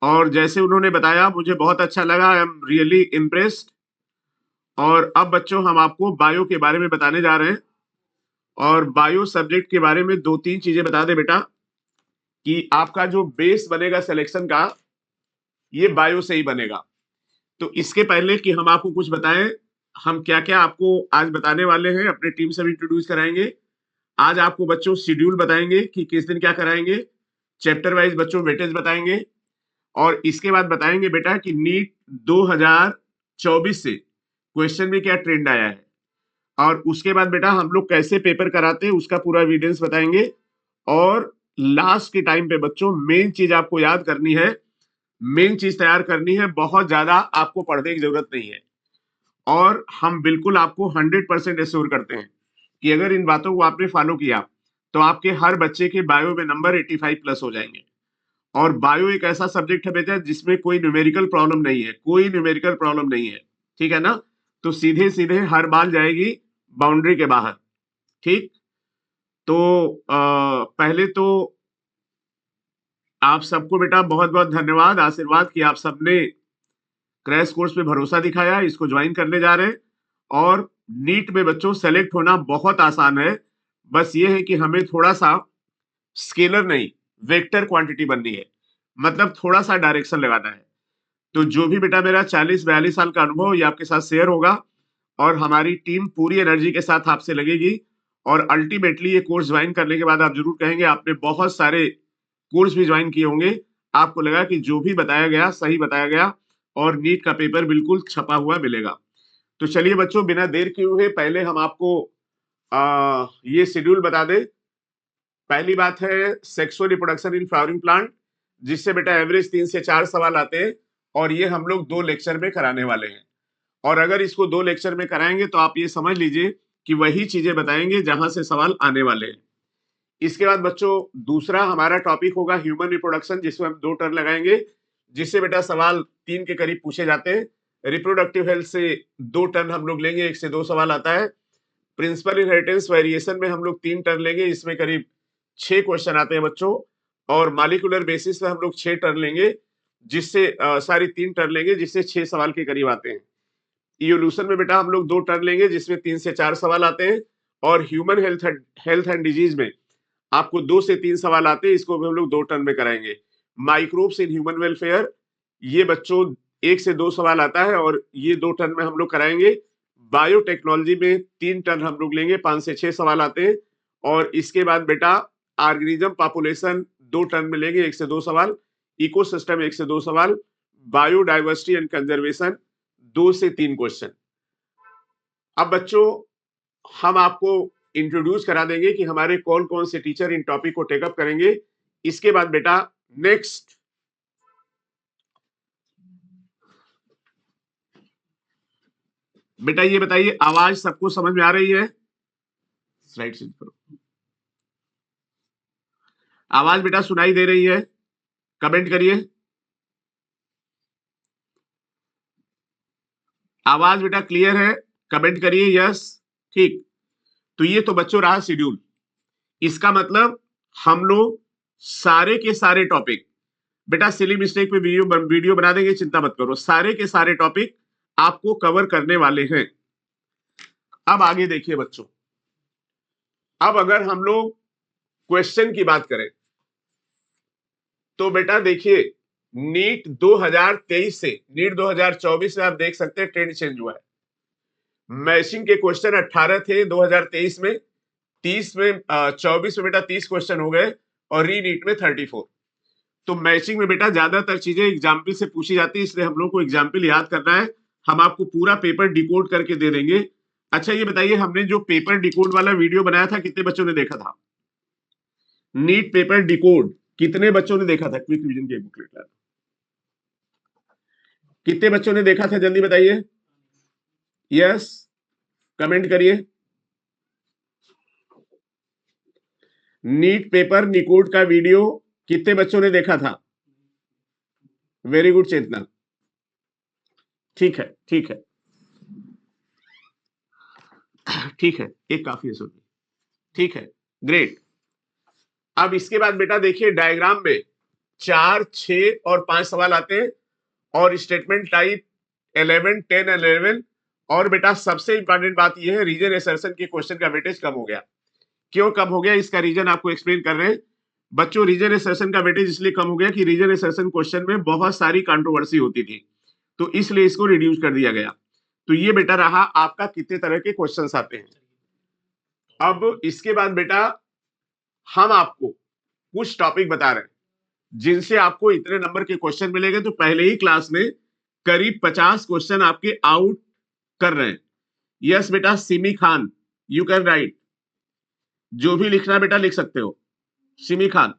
और जैसे उन्होंने बताया मुझे बहुत अच्छा लगा, आई एम रियली इम्प्रेस्ड। और अब बच्चों हम आपको बायो के बारे में बताने जा रहे हैं। और बायो सब्जेक्ट के बारे में 2-3 चीजें बता दे बेटा कि आपका जो बेस बनेगा सिलेक्शन का, ये बायो से ही बनेगा। तो इसके पहले कि हम आपको कुछ बताएं, हम क्या क्या आपको आज बताने वाले हैं, अपने टीम से भी इंट्रोड्यूस कराएंगे। आज आपको बच्चों शेड्यूल बताएंगे कि किस दिन क्या कराएंगे, चैप्टर वाइज बच्चों वेटेज बताएंगे, और इसके बाद बताएंगे बेटा कि नीट 2024 से क्वेश्चन में क्या ट्रेंड आया है, और उसके बाद बेटा हम लोग कैसे पेपर कराते हैं उसका पूरा एविडेंस बताएंगे। और लास्ट के टाइम पे बच्चों मेन चीज आपको याद करनी है, मेन चीज तैयार करनी है, बहुत ज्यादा आपको पढ़ने की जरूरत नहीं है। और हम बिल्कुल आपको 100% एश्योर करते हैं कि अगर इन बातों को आपने फॉलो किया तो आपके हर बच्चे के बायो में नंबर 85 प्लस हो जाएंगे। और बायो एक ऐसा सब्जेक्ट है बेटा जिसमें कोई न्यूमेरिकल प्रॉब्लम नहीं है, कोई न्यूमेरिकल प्रॉब्लम नहीं है, ठीक है ना। तो सीधे सीधे हर बार जाएगी बाउंड्री के बाहर, ठीक। तो पहले तो आप सबको बेटा बहुत बहुत धन्यवाद, आशीर्वाद कि आप सबने क्रैश कोर्स पे भरोसा दिखाया, इसको ज्वाइन करने जा रहे हैं। और नीट में बच्चों सेलेक्ट होना बहुत आसान है, बस ये है कि हमें थोड़ा सा स्केलर नहीं वेक्टर क्वांटिटी बननी है, मतलब थोड़ा सा डायरेक्शन लगाना है। तो जो भी बेटा मेरा 40-42 साल का अनुभव ये आपके साथ शेयर होगा, और हमारी टीम पूरी एनर्जी के साथ आपसे लगेगी। और अल्टीमेटली ये कोर्स ज्वाइन करने के बाद आप जरूर कहेंगे आपने बहुत सारे कोर्स भी ज्वाइन किए होंगे, आपको लगा कि जो भी बताया गया सही बताया गया, और नीट का पेपर बिल्कुल छपा हुआ मिलेगा। तो चलिए बच्चों बिना देर किए हुए पहले हम आपको ये शेड्यूल बता दें। पहली बात है sexual reproduction in flowering plant, जिससे बेटा एवरेज 3 से 4 सवाल आते हैं, और ये हम लोग 2 लेक्चर में कराने वाले हैं। और अगर इसको 2 लेक्चर में कराएंगे तो आप ये समझ लीजिए कि वही चीजें बताएंगे जहां से सवाल आने वाले हैं। इसके बाद बच्चों दूसरा हमारा टॉपिक होगा ह्यूमन रिप्रोडक्शन, जिसमें हम 2 टर्न लगाएंगे, जिससे बेटा सवाल 3 के करीब पूछे जाते हैं। रिप्रोडक्टिव हेल्थ से 2 टर्न हम लोग लेंगे, 1 से 2 सवाल आता है। प्रिंसिपल इनहेरिटेंस वेरिएशन में हम लोग 3 टर्न लेंगे, इसमें करीब 6 क्वेश्चन आते हैं बच्चों। और मॉलिक्यूलर बेसिस पे हम लोग 6 टर्न लेंगे, जिससे 3 टर्न लेंगे, जिससे 6 सवाल के करीब आते हैं। इवोल्यूशन में बेटा हम लोग 2 टर्न लेंगे, जिसमें 3 से 4 सवाल आते हैं। और ह्यूमन हेल्थ एंड डिजीज में आपको 2 से 3 सवाल आते हैं, इसको भी हम लोग 2 टर्न में कराएंगे। माइक्रोब्स इन ह्यूमन वेलफेयर, ये बच्चों 1 से 2 सवाल आता है, और ये 2 टर्न में हम लोग कराएंगे। बायोटेक्नोलॉजी में 3 टर्न हम लोग लेंगे, 5 से 6 सवाल आते हैं। और इसके बाद बेटा ऑर्गेनिज्म पॉपुलेशन 2 टर्न में लेंगे, 1 से 2 सवाल। इकोसिस्टम 1 से 2 सवाल। बायोडाइवर्सिटी एंड कंजर्वेशन 2 से 3 क्वेश्चन। अब बच्चों हम आपको इंट्रोड्यूस करा देंगे कि हमारे कौन कौन से टीचर इन टॉपिक को टेकअप करेंगे। इसके बाद बेटा नेक्स्ट बेटा ये बताइए आवाज सबको समझ में आ रही है? स्लाइड चेंज करो। आवाज बेटा सुनाई दे रही है? कमेंट करिए। आवाज बेटा क्लियर है? कमेंट करिए यस। ठीक। तो ये तो बच्चों रहा शेड्यूल। इसका मतलब हम लोग सारे के सारे टॉपिक बेटा सिली मिस्टेक पे वीडियो बना देंगे, चिंता मत करो, सारे के सारे टॉपिक आपको कवर करने वाले हैं। अब आगे देखिए बच्चों, अब अगर हम लोग क्वेश्चन की बात करें तो बेटा देखिए नीट 2023 से नीट 2024 में आप देख सकते हैं ट्रेंड चेंज हुआ है। मैचिंग के क्वेश्चन 18 थे 2023 में, 30 में 24 में बेटा 30 क्वेश्चन हो गए, और री नीट में 34। तो मैचिंग में बेटा ज्यादातर चीजें एग्जाम्पल से पूछी जाती है, इसलिए हम लोग को एग्जाम्पल याद करना है। हम आपको पूरा पेपर डिकोड करके दे देंगे। अच्छा ये बताइए हमने जो पेपर डिकोड वाला वीडियो बनाया था कितने बच्चों ने देखा था? नीट पेपर डिकोड कितने बच्चों ने देखा था? क्विक रिवीजन की बुकलेट लाना, कितने बच्चों ने देखा था जल्दी बताइए। यस कमेंट करिए। नीट पेपर डिकोड का वीडियो कितने बच्चों ने देखा था? वेरी गुड चेतना, ठीक है ठीक है ठीक है, एक काफी है सुनिए, ठीक है ग्रेट। अब इसके बाद बेटा देखिए डायग्राम में 4, 6 और 5 सवाल आते हैं, और स्टेटमेंट टाइप 11, 10, 11। और बेटा सबसे इंपॉर्टेंट बात यह है, रीजन असर्शन के क्वेश्चन का वेटेज कम हो गया। क्यों कम हो गया, इसका रीजन आपको एक्सप्लेन कर रहे हैं बच्चों। रीजन असर्शन का वेटेज इसलिए कम हो गया कि रीजन असर्शन क्वेश्चन में बहुत सारी कंट्रोवर्सी होती थी, तो इसलिए इसको रिड्यूस कर दिया गया। तो ये बेटा रहा आपका कितने तरह के क्वेश्चंस आते हैं। अब इसके बाद बेटा हम आपको कुछ टॉपिक बता रहे हैं जिनसे आपको इतने नंबर के क्वेश्चन मिलेंगे। तो पहले ही क्लास में करीब 50 क्वेश्चन आपके आउट कर रहे हैं। यस बेटा Simi Khan, you can write, जो भी लिखना बेटा लिख सकते हो, सिमी खान।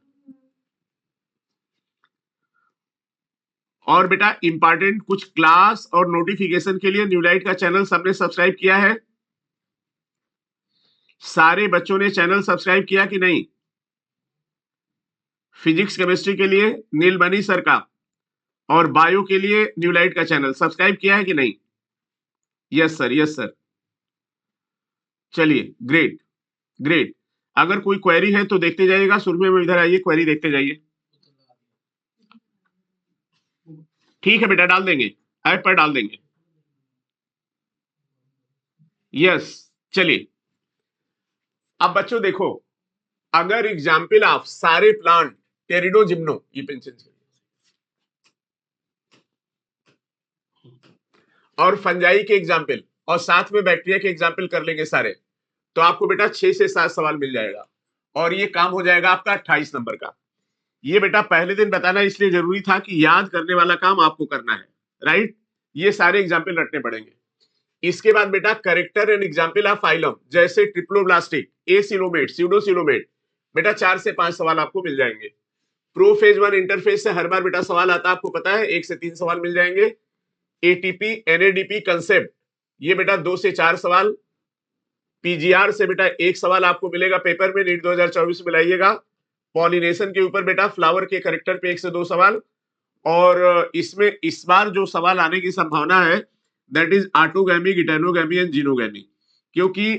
और बेटा इंपॉर्टेंट कुछ क्लास और नोटिफिकेशन के लिए न्यूलाइट का चैनल सबने सब्सक्राइब किया है? सारे बच्चों ने चैनल सब्सक्राइब किया कि नहीं? फिजिक्स केमिस्ट्री के लिए नीलमणि सर का, और बायो के लिए न्यूलाइट का चैनल सब्सक्राइब किया है कि नहीं? Yes sir, yes sir. चलिए ग्रेट ग्रेट। अगर कोई क्वेरी है तो देखते जाइएगा, सुरभि में इधर आइए, क्वेरी देखते जाइए। ठीक है बेटा, डाल देंगे, ऐप पर डाल देंगे। यस चलिए। अब बच्चों देखो, अगर एग्जाम्पल आप सारे प्लांट टेरिडो जिम्नो, ये पेंशन और फंजाई के एग्जाम्पल और साथ में बैक्टीरिया के एग्जाम्पल कर लेंगे सारे, तो आपको बेटा 6 से 7 सवाल मिल जाएगा, और ये काम हो जाएगा आपका 28 नंबर का। ये बेटा पहले दिन बताना इसलिए जरूरी था कि याद करने वाला काम आपको करना है, राइट। ये सारे एग्जाम्पल रटने पड़ेंगे। इसके बाद बेटा character and example of phylum, जैसे ट्रिप्लोब्लास्टिक, एसिलोमेट, स्यूडोसिलोमेट, बेटा 4 से 5 सवाल आपको मिल जाएंगे। प्रोफेज 1 इंटरफेस से हर बार बेटा सवाल आता है, आपको पता है, 1 से 3 सवाल मिल जाएंगे। एटीपी एनएडीपी कंसेप्ट, ये बेटा 2 से 4 सवाल। पीजीआर से बेटा 1 सवाल आपको मिलेगा पेपर में, नीट 2024 में लाइएगा। पॉलिनेशन के ऊपर बेटा फ्लावर के करेक्टर पे 1 से 2 सवाल, और इसमें इस बार जो सवाल आने की संभावना है that is autogamy, geitonogamy and xenogamy, क्योंकि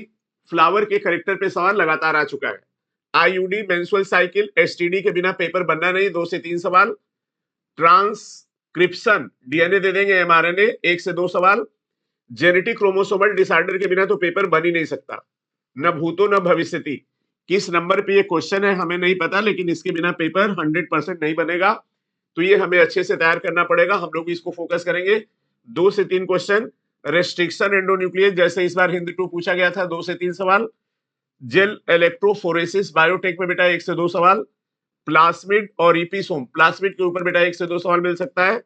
फ्लावर के करेक्टर पे सवाल लगातार आ चुका है। आईयूडी, मेंस्ट्रुअल साइकिल, एसटीडी के बिना पेपर बनना नहीं, 2 से 3 सवाल। ट्रांसक्रिप्शन, डीएनए दे देंगे, एमआरएनए, 1 से 2 सवाल। जेनेटिक क्रोमोसोमल डिसऑर्डर के बिना तो पेपर बन ही नहीं सकता, न भूतो न भविष्यति। किस नंबर पे ये क्वेश्चन है हमें नहीं पता, लेकिन इसके बिना पेपर 100% नहीं बनेगा, तो ये हमें अच्छे से तैयार करना पड़ेगा। हम लोग इसको फोकस करेंगे। 2 से 3 क्वेश्चन। रेस्ट्रिक्शन एंडोन्यूक्लियस, जैसे इस बार हिंद 2 पूछा गया था, 2 से 3 सवाल। जेल इलेक्ट्रोफोरेसिस, बायोटेक में बेटा 1 से 2 सवाल। प्लास्मिड और इपीसोम, प्लास्मिड के ऊपर बेटा 1 से 2 सवाल मिल सकता है।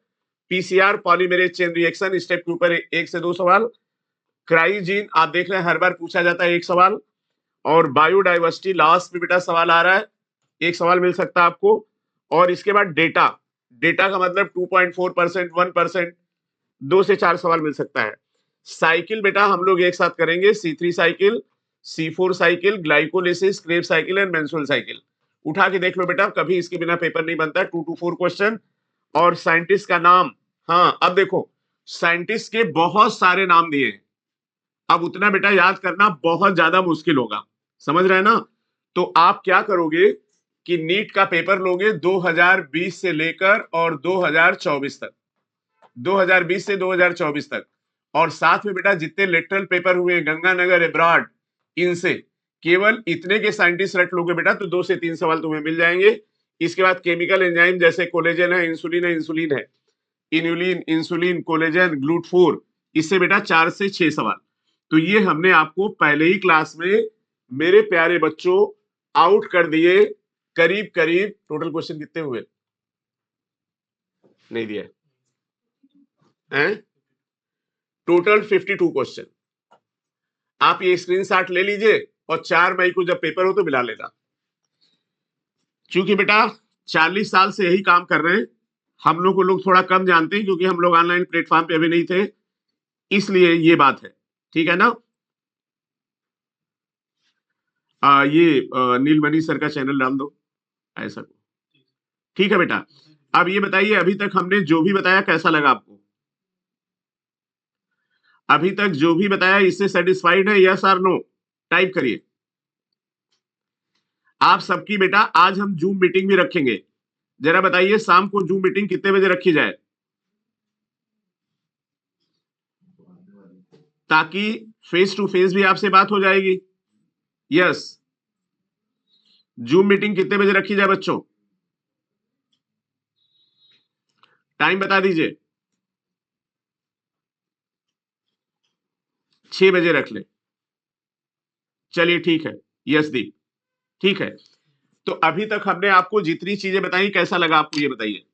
PCR, polymerase chain reaction, step के ऊपर 1 से 2 सवाल। क्राइजीन, आप देख रहे हैं हर बार पूछा जाता है 1 सवाल। और बायोडाइवर्सिटी लास्ट में बेटा सवाल आ रहा है, 1 सवाल मिल सकता है आपको। और इसके बाद डेटा, डेटा का मतलब 2.4%, 1%, 2 से 4 सवाल मिल सकता है। साइकिल बेटा हम लोग एक साथ करेंगे, C3 cycle, C4 cycle, glycolysis, Krebs cycle and menstrual cycle. उठा के देख लो बेटा, कभी इसके बिना पेपर नहीं बनता है। 2 to 4 क्वेश्चन। और साइंटिस्ट का नाम, हाँ अब देखो साइंटिस्ट के बहुत सारे नाम दिए हैं, अब उतना बेटा याद करना बहुत ज्यादा मुश्किल होगा, समझ रहे हैं ना। तो आप क्या करोगे कि नीट का पेपर लोगे 2020 से लेकर और 2024 तक, 2020 से 2024 तक, और साथ में बेटा जितने लेटरल पेपर हुए गंगानगर, एब्रॉड, इनसे केवल इतने के साइंटिस्ट रट लोगे बेटा, तो 2 से 3 सवाल तुम्हें मिल जाएंगे। इसके बाद केमिकल एंजाइम, जैसे कोलेजन है, इंसुलिन है, इन्यूलिन, इंसुलिन, कोलेजन, ग्लूट4, इससे बेटा 4 से 6 सवाल। तो ये हमने आपको पहले ही क्लास में मेरे प्यारे बच्चों आउट कर दिए। करीब करीब टोटल क्वेश्चन कितने हुए, नहीं दिया है, टोटल 52 क्वेश्चन। आप ये स्क्रीनशॉट ले लीजिए और 4 मई को जब पेपर हो तो मिला लेना। चूंकि बेटा 40 साल से यही काम कर रहे हैं, हम लोग को लोग थोड़ा कम जानते हैं, क्योंकि हम लोग ऑनलाइन प्लेटफॉर्म पे अभी नहीं थे, इसलिए ये बात है, ठीक है ना। ये नीलमणि सर का चैनल डाल दो ऐसा, ठीक है बेटा। अब ये बताइए, अभी तक हमने जो भी बताया कैसा लगा आपको? अभी तक जो भी बताया इससे सेटिस्फाइड है, यस और नो? टाइप करिए। आप सबकी बेटा आज हम जूम मीटिंग भी रखेंगे, जरा बताइए शाम को जूम मीटिंग कितने बजे रखी जाए ताकि फेस टू फेस भी आपसे बात हो जाएगी। यस, जूम मीटिंग कितने बजे रखी जाए बच्चों? टाइम बता दीजिए। 6 बजे रख ले। चलिए ठीक है। यस दी, ठीक है। तो अभी तक हमने आपको जितनी चीजें बताई कैसा लगा आपको ये बताइए।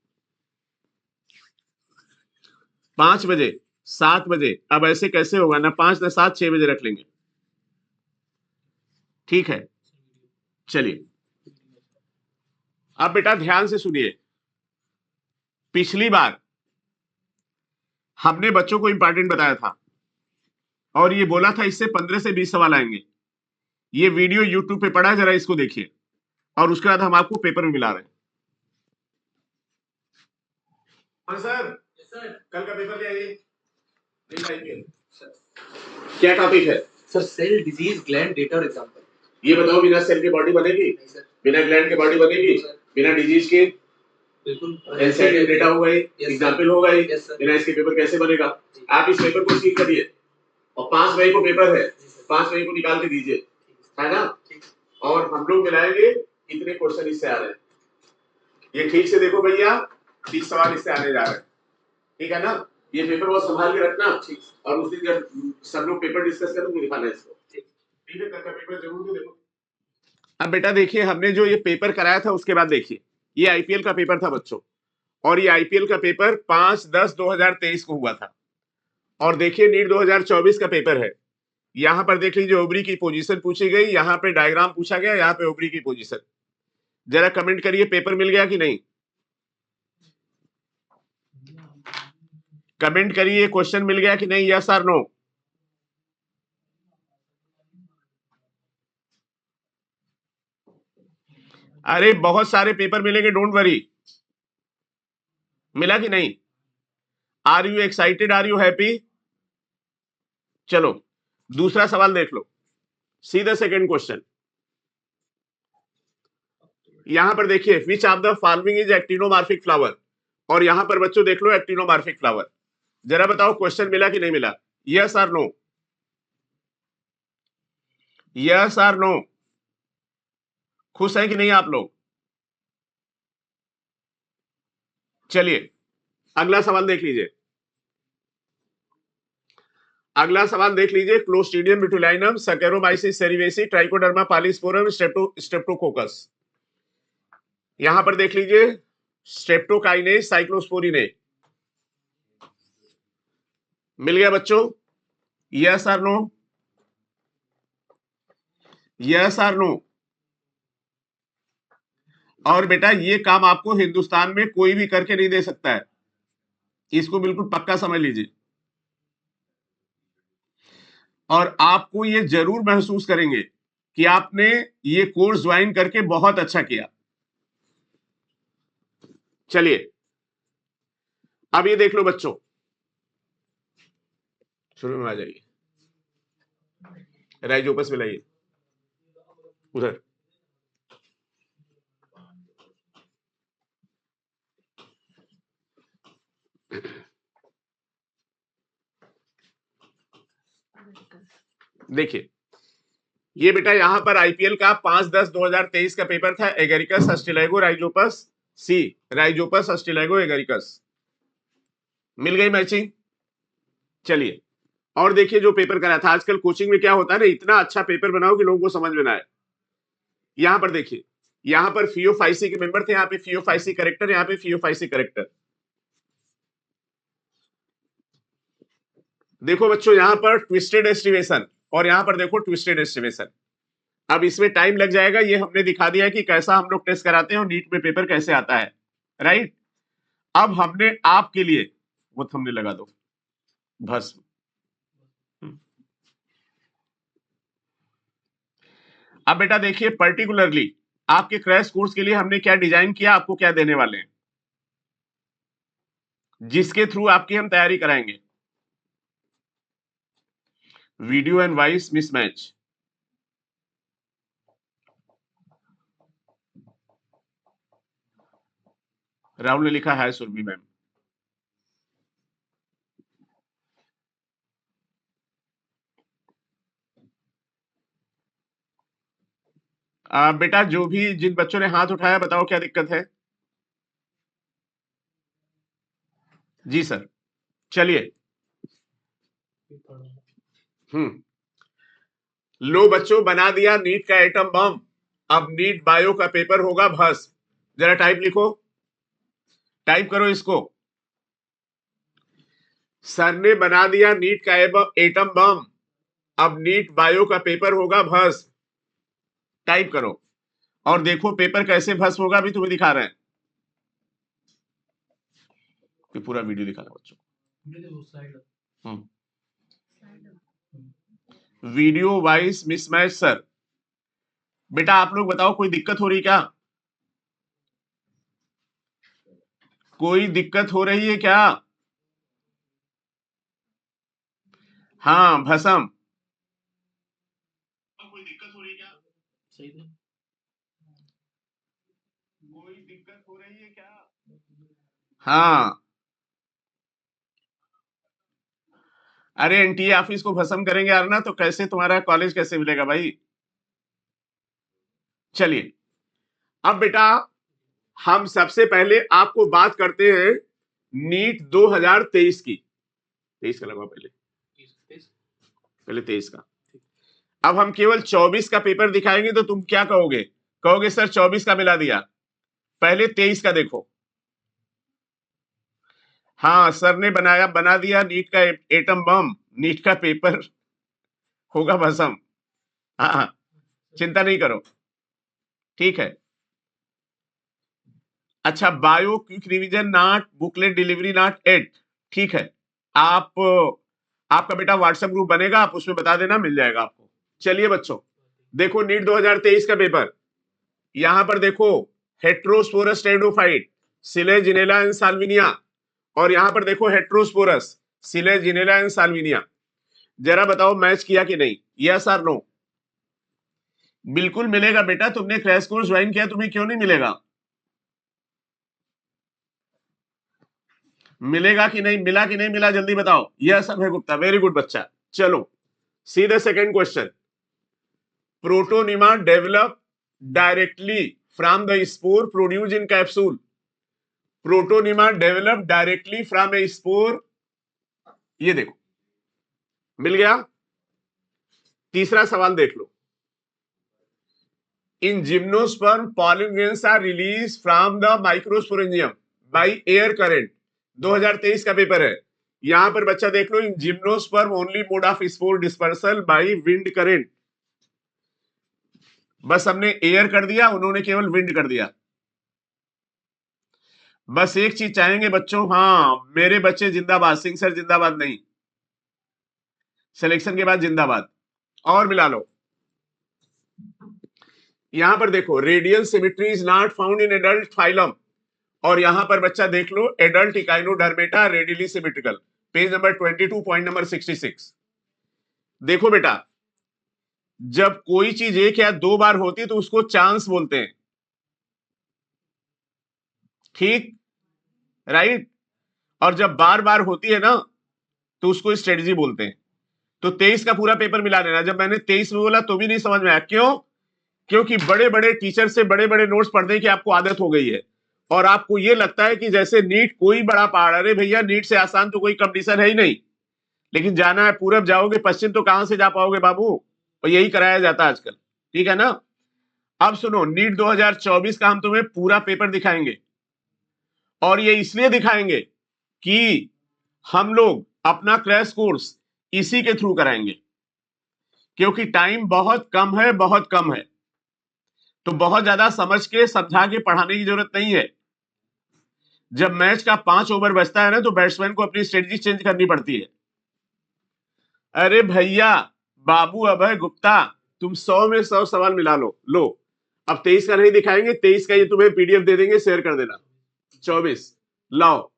5 बजे, 7 बजे, अब ऐसे कैसे होगा ना 5 ना 7, 6 बजे रख लेंगे। ठीक है, चलिए अब बेटा ध्यान से सुनिए। पिछली बार हमने बच्चों को इंपॉर्टेंट बताया था और ये बोला था इससे 15 से 20 सवाल आएंगे। ये वीडियो यूट्यूब पे पड़ा है, जरा इसको देखिए और उसके बाद हम आपको पेपर में मिला रहे हैं। हाँ सर, कल का पेपर ले आइए। क्या टॉपिक है sir? Cell disease, gland, data और एग्जांपल। ये बताओ, बिना सेल के बॉडी बनेगी? नहीं सर। बिना ग्लैंड के बॉडी बनेगी? बिना डिजीज के? बिल्कुल। एलसीएम डेटा हो गई, एग्जांपल हो गई। Yes sir. बिना इसके पेपर कैसे बनेगा? आप इस पेपर को सील करिए और 5 मई को पेपर है, 5 मई को निकाल के दीजिए, है ना? और हम लोग मिलाएंगे कितने क्वेश्चन इससे आ रहे हैं। ये ठीक से देखो भैया, 30 सवाल इससे आने जा रहे हैं, ठीक है ना? ये पेपर बहुत संभाल के रखना और उस दिन जब सब लोग पेपर डिस्कस करें तो दिखाना इसको, ठीक है? कल का पेपर जरूर तो देखो। अब बेटा देखिए, हमने जो ये पेपर कराया था उसके बाद देखिए, ये आईपीएल का पेपर था बच्चों, और ये आईपीएल का पेपर 5/10/2023 को हुआ था। और देखिए नीट 2024 का पेपर है। यहां पर देख लीजिए ओवरी की पोजीशन पूछी गई, यहां पे डायग्राम पूछा गया, यहां पे ओवरी की पोजीशन। जरा कमेंट करिए पेपर मिल गया कि नहीं? कमेंट करिए क्वेश्चन मिल गया कि नहीं, यस और नो? अरे बहुत सारे पेपर मिलेंगे, डोंट वरी। मिला कि नहीं? Are you excited, are you happy? चलो दूसरा सवाल देख लो, सीधा सेकंड क्वेश्चन। यहां पर देखिए which of the following is actinomorphic flower, और यहां पर बच्चों देख लो एक्टिनोमॉर्फिक फ्लावर। जरा बताओ क्वेश्चन मिला कि नहीं मिला, यस और नो? यस और नो? खुश है कि नहीं आप लोग? चलिए अगला सवाल देख लीजिए। अगला सवाल देख लीजिए, Clostridium botulinum, Saccharomyces cerevisiae, Trichoderma polysporum, Streptococcus. यहां पर देख लीजिए स्ट्रेप्टोकाइनेज, साइक्लोस्पोरिनेज। मिल गया बच्चों, यस और नो? यस और नो? और बेटा ये काम आपको हिंदुस्तान में कोई भी करके नहीं दे सकता है, इसको बिल्कुल पक्का समझ लीजिए। और आपको ये जरूर महसूस करेंगे कि आपने ये कोर्स ज्वाइन करके बहुत अच्छा किया। चलिए अब ये देख लो बच्चों, शुरू में आ जाइए, राइजोपस में लाइए उधर। देखिए ये बेटा यहां पर आईपीएल का 5/10/2023 का पेपर था, एगेरिकस अस्टिलैगो राइजोपस सी, राइजोपस अस्टिलैगो एगेरिकस। मिल गई मैचिंग? चलिए और देखिए जो पेपर करा था, आजकल कोचिंग में क्या होता है ना, इतना अच्छा पेपर बनाओ कि लोगों को समझ में ना आए। यहां पर देखिए, यहां पर फियोफाइसी के मेंबर थे, यहाँ पे फियोफाइसी करेक्टर, यहाँ पे फियोफाइसी करेक्टर। देखो बच्चों यहां पर ट्विस्टेड एस्टिमेशन और यहां पर देखो ट्विस्टेड एस्टिमेशन। अब इसमें टाइम लग जाएगा, ये हमने दिखा दिया है कि कैसा हम लोग टेस्ट कराते हैं और नीट में पेपर कैसे आता है, राइट? अब हमने आपके लिए वो थंबनेल लगा दो भस्म। अब बेटा देखिए पर्टिकुलरली आपके क्रैश कोर्स के लिए हमने क्या डिजाइन किया, आपको क्या देने वाले हैं, जिसके थ्रू आपकी हम तैयारी कराएंगे। Video and voice mismatch. Rahul ने लिखा है सुरभि मैम। बेटा जो भी जिन बच्चों ने हाथ उठाया बताओ क्या दिक्कत है। जी सर, चलिए। लो बच्चों, बना दिया नीट का एटम बम। अब नीट बायो का पेपर होगा भस्म। जरा टाइप लिखो, टाइप करो इसको। सर ने बना दिया नीट का एटम बम, अब नीट बायो का पेपर होगा भस्म। टाइप करो और देखो पेपर कैसे भस्म होगा, अभी तुम्हें दिखा रहे हैं। पूरा वीडियो दिखाना बच्चों। Video wise mismatch sir. बेटा आप लोग बताओ कोई दिक्कत हो रही क्या? कोई दिक्कत हो रही है क्या? हाँ भस्म। कोई दिक्कत हो रही है क्या? सही है। कोई दिक्कत हो रही है क्या? हाँ, अरे एनटीए ऑफिस को भस्म करेंगे यार ना, तो कैसे तुम्हारा कॉलेज कैसे मिलेगा भाई? चलिए अब बेटा हम सबसे पहले आपको बात करते हैं नीट 2023 की। 23 का लगा पहले 23 का। अब हम केवल 24 का पेपर दिखाएंगे तो तुम क्या कहोगे? कहोगे सर 24 का मिला दिया, पहले 23 का देखो। हाँ सर ने बना दिया नीट का एटम बम, नीट का पेपर होगा भस्म। हाँ चिंता नहीं करो, ठीक है। अच्छा, bio quick revision not booklet delivery not at, ठीक है। आपका बेटा व्हाट्सएप ग्रुप बनेगा, आप उसमें बता देना, मिल जाएगा आपको। चलिए बच्चों देखो नीट 2023 का पेपर। यहां पर देखो heterosporous pteridophyte, Selaginella and Salvinia, और यहां पर देखो हेट्रोस्पोरस, सिलेजिनेला एंड साल्विनिया। जरा बताओ मैच किया कि नहीं? यस और नो? बिल्कुल मिलेगा बेटा, तुमने क्रैश कोर्स ज्वाइन किया, तुम्हें क्यों नहीं मिलेगा? मिलेगा कि नहीं? मिला कि नहीं मिला जल्दी बताओ। Yes Abhay Gupta, very good बच्चा। चलो see the second question. Protonema develop directly from the spore produce in capsule. Protonema develop directly from a spore, ये देखो मिल गया। तीसरा सवाल देख लो। In gymnosperm pollen grains are released from the microsporangium by air current। 2023 का paper है। यहां पर बच्चा देख लो, in gymnosperm only mode of spore dispersal by wind current. बस हमने एयर कर दिया, उन्होंने केवल विंड कर दिया। बस एक चीज चाहेंगे बच्चों, हाँ मेरे बच्चे जिंदाबाद, सिंह सर जिंदाबाद नहीं, सिलेक्शन के बाद जिंदाबाद। और मिला लो। यहां पर देखो radial symmetry is not found in adult phylum, और यहां पर बच्चा देख लो adult Echinodermata radially symmetrical, page number 22 point number 66। देखो बेटा जब कोई चीज एक या दो बार होती है तो उसको चांस बोलते हैं, ठीक राइट। और जब बार बार होती है ना तो उसको स्ट्रेटजी बोलते हैं। तो 23 का पूरा पेपर मिला देना। जब मैंने 23 में बोला तो भी नहीं समझ में आया, क्यों? क्योंकि बड़े बड़े टीचर से बड़े बड़े नोट्स पढ़ने की आपको आदत हो गई है, और आपको ये लगता है कि जैसे नीट कोई बड़ा पहाड़। अरे भैया नीट से आसान तो कोई कंपटीशन है ही नहीं, लेकिन जाना है पूरब जाओगे पश्चिम तो कहां से जा पाओगे बाबू, और यही कराया जाता है आजकल, ठीक है ना। अब सुनो नीट 2024 का हम तुम्हें पूरा पेपर दिखाएंगे, और ये इसलिए दिखाएंगे कि हम लोग अपना क्रैश कोर्स इसी के थ्रू कराएंगे, क्योंकि टाइम बहुत कम है, बहुत कम है। तो बहुत ज्यादा समझ के समझा के पढ़ाने की जरूरत नहीं है। जब मैच का 5 ओवर बचता है ना तो बैट्समैन को अपनी स्ट्रेटजी चेंज करनी पड़ती है। अरे भैया बाबू अभय गुप्ता, तुम 100 में 100 सवाल मिला लो। लो अब 23 का नहीं दिखाएंगे, 23 का ये तुम्हें पीडीएफ दे देंगे, शेयर कर देना। 24 लाओ,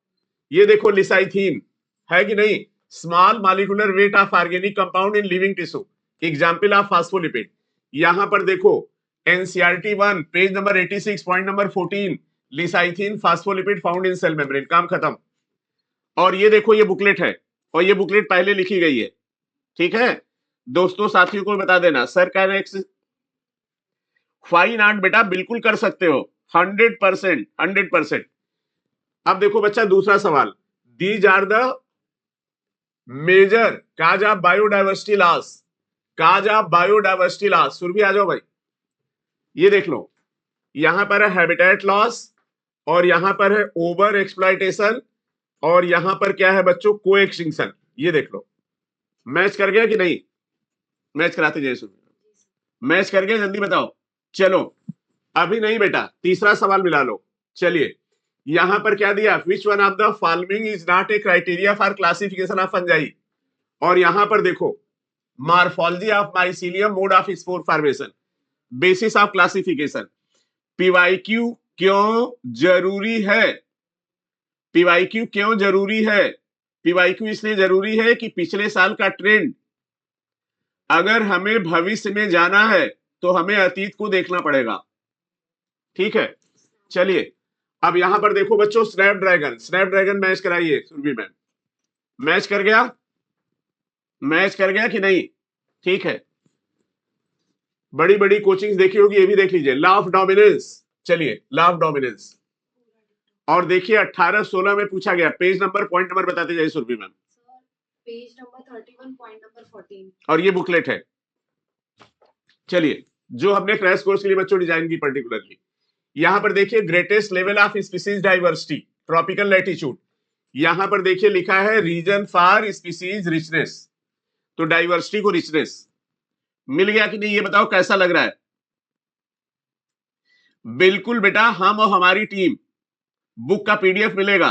ये देखो लिसाइथीन है कि नहीं, small molecular weight of organic compound in living tissue, example of phospholipid. यहां पर देखो NCERT 1 page number 86 point number 14, lecithin phospholipid found in cell membrane, काम खत्म। और ये देखो, ये बुकलेट है और ये बुकलेट पहले लिखी गई है, ठीक है। दोस्तों साथियों को बता देना, सर कह रहे फाइन आर्ट बेटा बिल्कुल कर सकते हो, 100%, 100%। अब देखो बच्चा दूसरा सवाल, these are the major cause of biodiversity loss, cause of biodiversity loss. Surabhi आ जाओ भाई, ये देख लो, यहां पर है हैबिटेट लॉस और यहां पर है ओवर एक्सप्लॉइटेशन और यहां पर क्या है बच्चों, को एक्सटिंक्शन। ये देख लो, मैच कर गया कि नहीं? मैच कराते जाइए सुरभि, मैच कर गया, जल्दी बताओ। चलो अभी नहीं बेटा, तीसरा सवाल मिला लो। चलिए यहां पर क्या दिया, which one of the following is not a criteria for classification of fungi. और यहां पर देखो, morphology of mycelium, mode of spore formation, basis of classification. PYQ क्यों जरूरी है? पीवाईक्यू क्यों जरूरी है? पीवाईक्यू इसलिए जरूरी है कि पिछले साल का ट्रेंड, अगर हमें भविष्य में जाना है तो हमें अतीत को देखना पड़ेगा, ठीक है। चलिए अब यहां पर देखो बच्चों, स्नैपड्रैगन, स्नैपड्रैगन मैच कराइए सुरभि मैम। मैच कर गया? मैच कर गया कि नहीं? ठीक है, बड़ी बड़ी कोचिंग देखी होगी, ये भी देख लीजिए, लॉ ऑफ डोमिनेंस। चलिए लॉ ऑफ डोमिनेंस, और देखिए 18-16 में पूछा गया, पेज नंबर पॉइंट नंबर बताते जाइए Surabhi ma'am. Page number 31 point number 14, और ये बुकलेट है, चलिए जो हमने क्रैश कोर्स के लिए बच्चों डिजाइन की पर्टिकुलरली। यहां पर देखिए, greatest level of species diversity, tropical latitude. यहां पर देखिए लिखा है रीजन फॉर स्पीसीज रिचनेस, तो डाइवर्सिटी को रिचनेस मिल गया कि नहीं, ये बताओ कैसा लग रहा है? बिल्कुल बेटा, हम और हमारी टीम, बुक का पीडीएफ मिलेगा,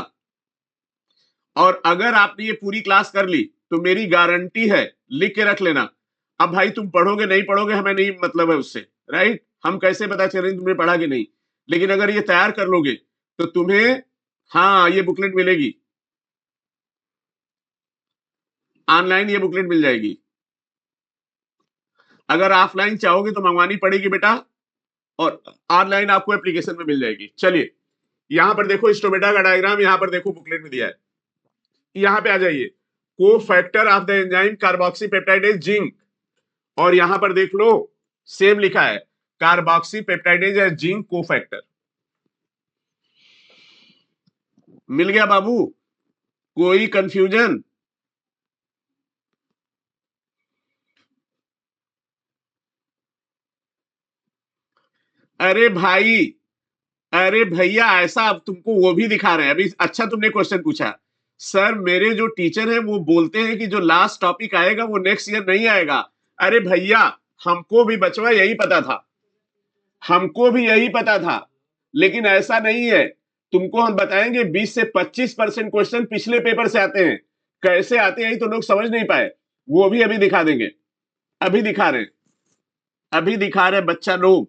और अगर आपने ये पूरी क्लास कर ली तो मेरी गारंटी है, लिख के रख लेना। अब भाई तुम पढ़ोगे नहीं पढ़ोगे हमें नहीं मतलब है उससे, राइट, हम कैसे पता चले तुमने पढ़ा कि नहीं, लेकिन अगर ये तैयार कर लोगे तो तुम्हें, हाँ ये बुकलेट मिलेगी, ऑनलाइन ये बुकलेट मिल जाएगी। अगर ऑफलाइन चाहोगे तो मंगवानी पड़ेगी बेटा, और ऑनलाइन आपको एप्लीकेशन में मिल जाएगी। चलिए यहां पर देखो स्टोमेटा का डायग्राम, यहां पर देखो बुकलेट में दिया है, यहां पे आ जाइए, को factor of the enzyme carboxy peptidase zinc, और यहां पर देख लो सेम लिखा है, कार्बोक्सी पेप्टाइडेज एज जिंक को फैक्टर। मिल गया बाबू? कोई कंफ्यूजन? अरे भाई, अरे भैया, ऐसा अब तुमको वो भी दिखा रहे हैं अभी। अच्छा तुमने क्वेश्चन पूछा, सर मेरे जो टीचर है वो बोलते हैं कि जो लास्ट टॉपिक आएगा वो नेक्स्ट ईयर नहीं आएगा। अरे भैया, हमको भी बचवा यही पता था, हमको भी यही पता था, लेकिन ऐसा नहीं है। तुमको हम बताएंगे 20 से 25% क्वेश्चन पिछले पेपर से आते हैं, कैसे आते हैं तो लोग समझ नहीं पाए, वो भी अभी दिखा देंगे, अभी दिखा रहे हैं, अभी दिखा रहे बच्चा लोग।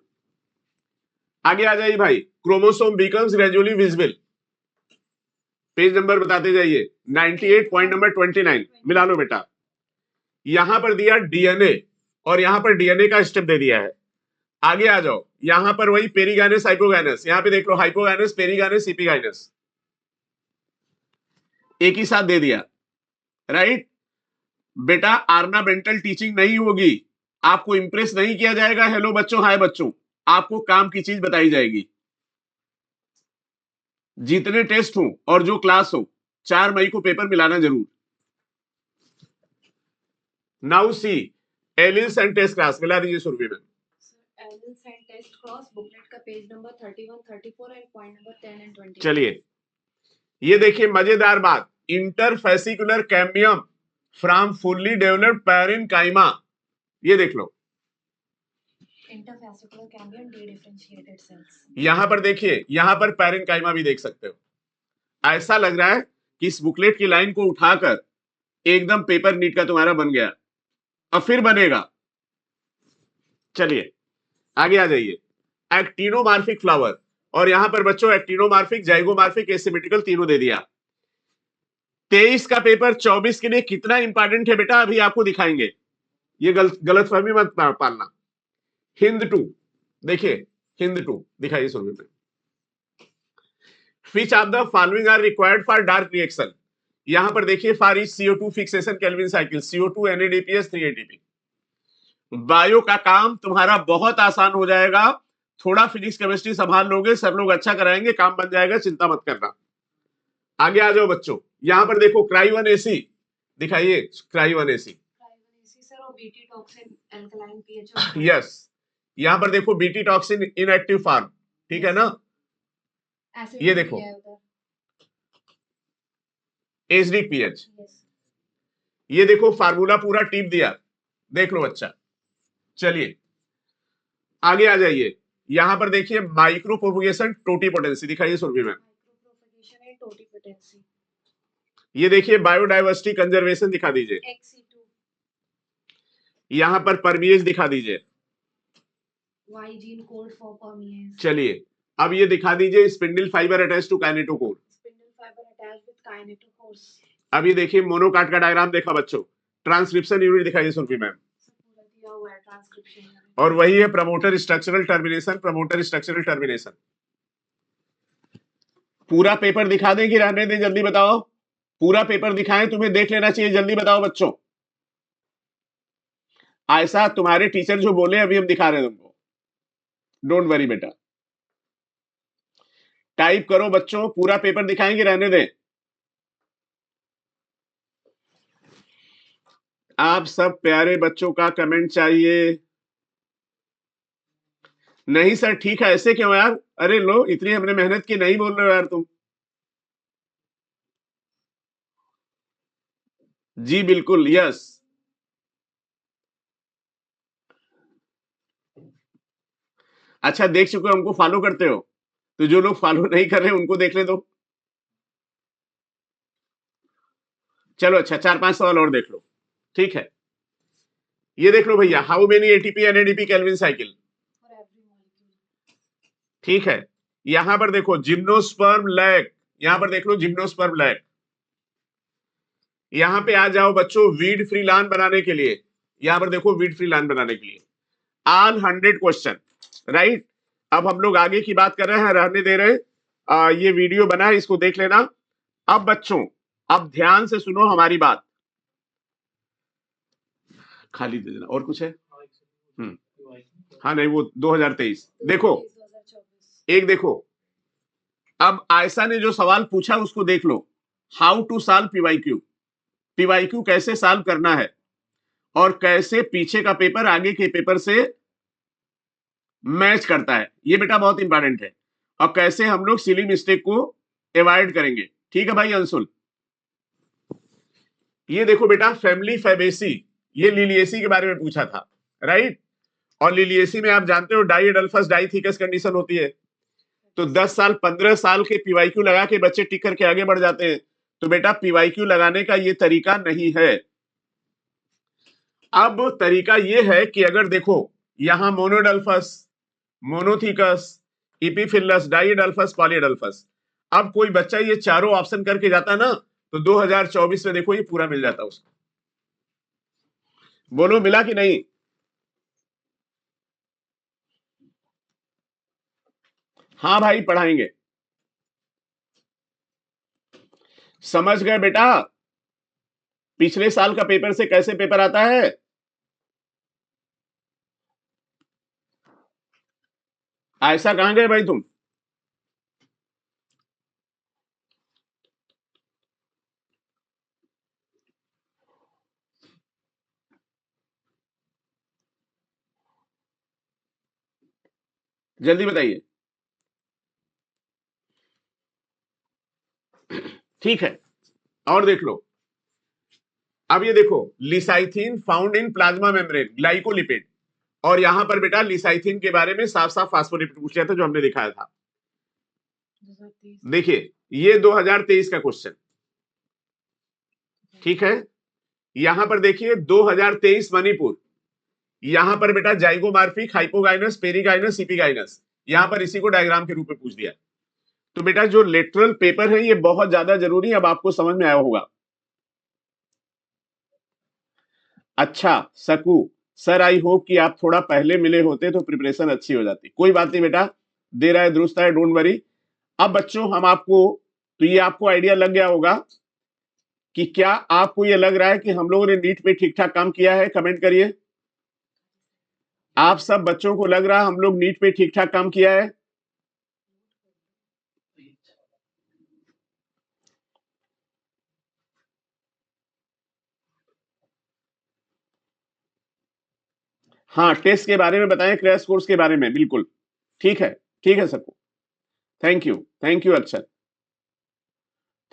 आगे आ जाइए भाई, chromosome becomes gradually visible, page number बताते जाइए, 98 पॉइंट नंबर 29 मिला लो बेटा। यहां पर दिया डीएनए, और यहां पर डीएनए का स्टेप दे दिया है। आगे आ जाओ, यहां पर वही पेरीगाइनस हाइपोगाइनस, यहां पे देख लो हाइपोगाइनस पेरीगाइनस एपिगाइनस एक ही साथ दे दिया, राइट। बेटा ऑर्नामेंटल टीचिंग नहीं होगी, आपको इंप्रेस नहीं किया जाएगा, हेलो बच्चों हाय बच्चों, आपको काम की चीज बताई जाएगी। जितने टेस्ट हो और जो क्लास हो, 4 मई को पेपर मिलाना जरूर। Now see Alice and test class, मिला दीजिए सुरभि में। Alice and test cross booklet का page number 31, 34 and point number 10 and 20। चलिए ये देखिए मजेदार बात, interfascicular cambium from fully developed parenchyma, ये देख लो, इंटरफेसिकुलर कैम्बियम डिफरेंशिएटेड सेल्स। यहां पर देखिए, यहां पर पैरेन्काइमा भी देख सकते हो। ऐसा लग रहा है कि इस बुकलेट की लाइन को उठाकर एकदम पेपर नीट का तुम्हारा बन गया, और फिर बनेगा। चलिए आगे आ जाइए, एक्टिनोमार्फिक फ्लावर, और यहां पर बच्चों एक्टिनोमार्फिक, जाइगोमार्फिक, एसिमेट्रिकल तीनों दे दिया। 23 का पेपर 24 के लिए कितना इंपॉर्टेंट है बेटा, अभी आपको दिखाएंगे, ये गलतफहमी मत पालना। हिंद 2 देखिए, हिंद 2 दिखाइए सुरभि में, Which of the following are required for dark reaction? यहां पर देखिए for each CO2 fixation Calvin cycle CO2 NADPH 3 ATP। Bio का काम तुम्हारा बहुत आसान हो जाएगा, थोड़ा फिजिक्स केमिस्ट्री संभाल लोगे, सब लोग अच्छा कराएंगे, काम बन जाएगा, चिंता मत करना। आगे आ जाओ बच्चों, यहां पर देखो क्राई 1AC दिखाइए, क्राई 1AC सर और BT toxin alkaline pH. Yes, यहां पर देखो बीटी टॉक्सिन इनएक्टिव फॉर्म, ठीक है ना। ये देखो एसिडिक पीएच, ये देखो फार्मूला पूरा टिप दिया, देख लो बच्चा। चलिए आगे आ जाइए, यहां पर देखिए माइक्रो प्रोपगेशन टोटीपोटेंसी दिखाइए सुरभि मैम। ये देखिए बायोडाइवर्सिटी कंजर्वेशन दिखा दीजिए, यहां पर परमिएज दिखा दीजिए। चलिए अब ये दिखा दीजिए spindle fibre attach to kinetochore. अब ये देखिए मोनोकाट का डायग्राम देखा बच्चों, ट्रांसक्रिप्शन यूनिट दिखाइए सुरभि मैम। और वही है promoter structural termination, promoter structural termination. पूरा पेपर दिखा दें कि रहने दें, जल्दी बताओ। पूरा पेपर दिखाएं, तुम्हें देख लेना चाहिए, जल्दी बताओ बच्चों। ऐसा तुम्हारे टीचर जो बोले अभी हम दिखा रहे हैं तुमको, डोंट वरी बेटा। टाइप करो बच्चों, पूरा पेपर दिखाएंगे, रहने दें। आप सब प्यारे बच्चों का कमेंट चाहिए। नहीं सर ठीक है, ऐसे क्यों यार, अरे लो इतनी हमने मेहनत की, नहीं बोल रहे हो यार तुम। जी बिल्कुल, यस। अच्छा देख चुके हो, हमको फॉलो करते हो, तो जो लोग फॉलो नहीं कर रहे उनको देख ले दो। चलो अच्छा 4-5 सवाल और देख लो, ठीक है। ये देख लो भैया, how many ATP NADP Calvin cycle, ठीक है। यहां पर देखो जिम्नोस्पर्म लैक, यहां पर देख लो जिम्नोस्पर्म लैक। यहां पे आ जाओ बच्चों वीड फ्री लान बनाने के लिए, यहां पर देखो वीड फ्री लान बनाने के लिए ऑल 100 क्वेश्चन, राइट। अब हम लोग आगे की बात कर रहे हैं, रहने दे रहे। ये वीडियो बना है, इसको देख लेना। अब बच्चों अब ध्यान से सुनो हमारी बात, खाली दे देना। और कुछ है? हाँ नहीं वो 2023 देखो, एक देखो। अब आयशा ने जो सवाल पूछा उसको देख लो, how to solve PYQ, PYQ कैसे सॉल्व करना है और कैसे पीछे का पेपर आगे के पेपर से मैच करता है, ये बेटा बहुत इंपॉर्टेंट है। और कैसे हम लोग सिली मिस्टेक को अवॉइड करेंगे, ठीक है भाई अंशुल। ये देखो बेटा फैमिली फैबेसी, ये लिलिएसी के बारे में पूछा था, राइट। और लिलिएसी में आप जानते हो डाई एडल्फस डाइथिकस कंडीशन होती है। तो 10 साल 15 साल के पीवाईक्यू लगा के बच्चे टिक करके आगे बढ़ जाते हैं। तो बेटा पीवाईक्यू लगाने का ये तरीका नहीं है। अब तरीका ये है कि अगर देखो यहां मोनोडल्फस, मोनोथिकस, इपीफिलस, डाइएडल्फस, पॉलीएडल्फस, अब कोई बच्चा ये चारों ऑप्शन करके जाता ना, तो 2024 में देखो ये पूरा मिल जाता उसको। बोलो मिला कि नहीं? हाँ भाई पढ़ाएंगे, समझ गए बेटा। पिछले साल का पेपर से कैसे पेपर आता है, ऐसा कहां गए भाई तुम? जल्दी बताइए। ठीक है, और देख लो। अब ये देखो लिसाइथिन found in plasma membrane, glycolipid. और यहां पर बेटा लिसाइथिन के बारे में साफ साफ फास्फोलिपिड पूछ लिया था जो हमने दिखाया था। देखिए ये 2023 का क्वेश्चन, ठीक है। यहां पर देखिए 2023 मणिपुर, यहां पर बेटा जाइगोमार्फिक, हाइपोगाइनस, पेरिगाइनस, इपिगाइनस, यहां पर इसी को डायग्राम के रूप में पूछ दिया। तो बेटा जो लेटरल पेपर है ये बहुत ज्यादा जरूरी है, अब आपको समझ में आया होगा। अच्छा सकू सर, आई होप कि आप थोड़ा पहले मिले होते तो प्रिपरेशन अच्छी हो जाती। कोई बात नहीं बेटा, दे रहा है दुरुस्त है, डोंट वरी। अब बच्चों हम आपको, तो ये आपको आइडिया लग गया होगा कि क्या आपको ये लग रहा है कि हम लोगों ने नीट में ठीक ठाक काम किया है? कमेंट करिए। आप सब बच्चों को लग रहा है हम लोग नीट में ठीक ठाक काम किया है? हाँ, टेस्ट के बारे में बताएं, क्रैश कोर्स के बारे में। बिल्कुल ठीक है सबको। थैंक यू अक्षर,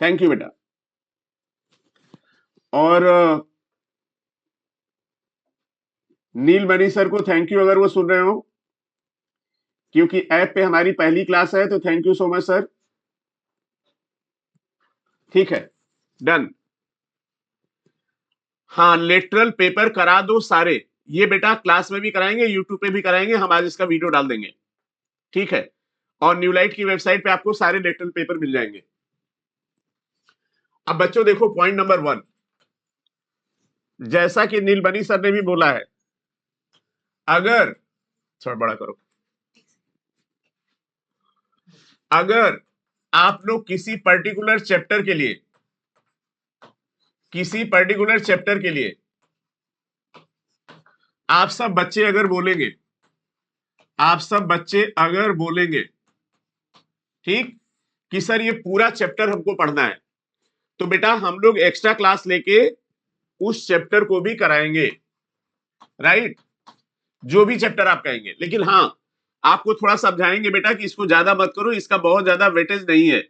थैंक यू बेटा। और नीलमणि सर को थैंक यू अगर वो सुन रहे हो, क्योंकि ऐप पे हमारी पहली क्लास है, तो thank you so much sir. ठीक है, डन। हाँ, लेटरल पेपर करा दो सारे। ये बेटा क्लास में भी कराएंगे, यूट्यूब पे भी कराएंगे, हम आज इसका वीडियो डाल देंगे। ठीक है, और न्यूलाइट की वेबसाइट पे आपको सारे लेटरल पेपर मिल जाएंगे। अब बच्चों देखो, पॉइंट नंबर 1, जैसा कि नीलमणि सर ने भी बोला है, अगर थोड़ा बड़ा करो, अगर आप लोग किसी पर्टिकुलर चैप्टर के लिए आप सब बच्चे अगर बोलेंगे ठीक कि सर ये पूरा चैप्टर हमको पढ़ना है, तो बेटा हम लोग एक्स्ट्रा क्लास लेके उस चैप्टर को भी कराएंगे, राइट? जो भी चैप्टर आप कहेंगे, लेकिन हाँ आपको थोड़ा समझाएंगे बेटा कि इसको ज्यादा मत करो, इसका बहुत ज्यादा वेटेज नहीं है।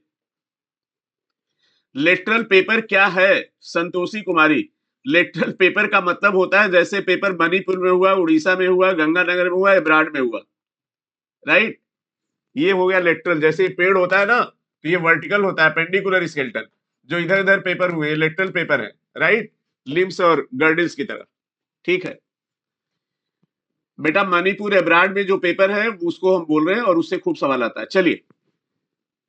लेटरल पेपर क्या है संतोषी कुमारी? लेटरल पेपर का मतलब होता है जैसे पेपर मणिपुर में हुआ, उड़ीसा में हुआ, गंगानगर में हुआ, एब्राड में हुआ, राइट? ये हो गया लेटरल। जैसे पेड़ होता है ना, तो ये वर्टिकल होता है, पेंडिकुलर स्केलेटन। जो इधर इधर पेपर हुए लेटरल पेपर है, राइट? लिम्स और गर्डिल्स की तरह। ठीक है बेटा, मणिपुर एब्राड में जो पेपर है उसको हम बोल रहे हैं, और उससे खूब सवाल आता है। चलिए,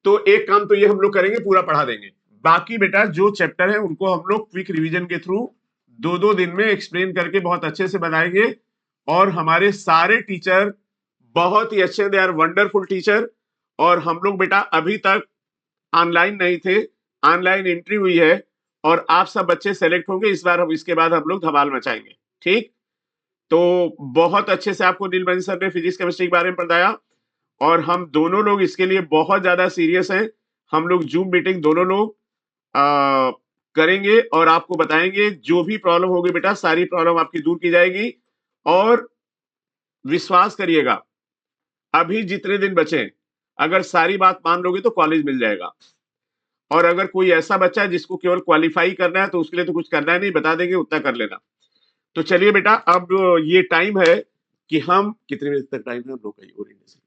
तो एक काम तो ये हम लोग करेंगे, पूरा पढ़ा देंगे। बाकी बेटा जो चैप्टर है उनको हम लोग क्विक रिवीजन के थ्रू 2-2 दिन में एक्सप्लेन करके बहुत अच्छे से बनाएंगे। और हमारे सारे टीचर बहुत ही अच्छे, दे आर वंडरफुल टीचर। और हम लोग बेटा अभी तक ऑनलाइन नहीं थे, ऑनलाइन एंट्री हुई है, और आप सब बच्चे सेलेक्ट होंगे इस बार। हम इसके बाद हम लोग धमाल मचाएंगे। ठीक, तो बहुत अच्छे से आपको नीलमणि सर ने फिजिक्स केमिस्ट्री के बारे में बताया, और हम दोनों लोग इसके लिए बहुत ज्यादा सीरियस हैं। हम लोग जूम मीटिंग दोनों लोग करेंगे और आपको बताएंगे। जो भी प्रॉब्लम होगी बेटा, सारी प्रॉब्लम आपकी दूर की जाएगी। और विश्वास करिएगा, अभी जितने दिन बचे, अगर सारी बात मान लोगे तो कॉलेज मिल जाएगा। और अगर कोई ऐसा बच्चा है जिसको केवल क्वालिफाई करना है, तो उसके लिए तो कुछ करना है नहीं, बता देंगे, उतना कर लेना। तो चलिए बेटा, अब ये टाइम है कि हम कितने बजे तक टाइम है हम लोग का ओरिएंटेशन?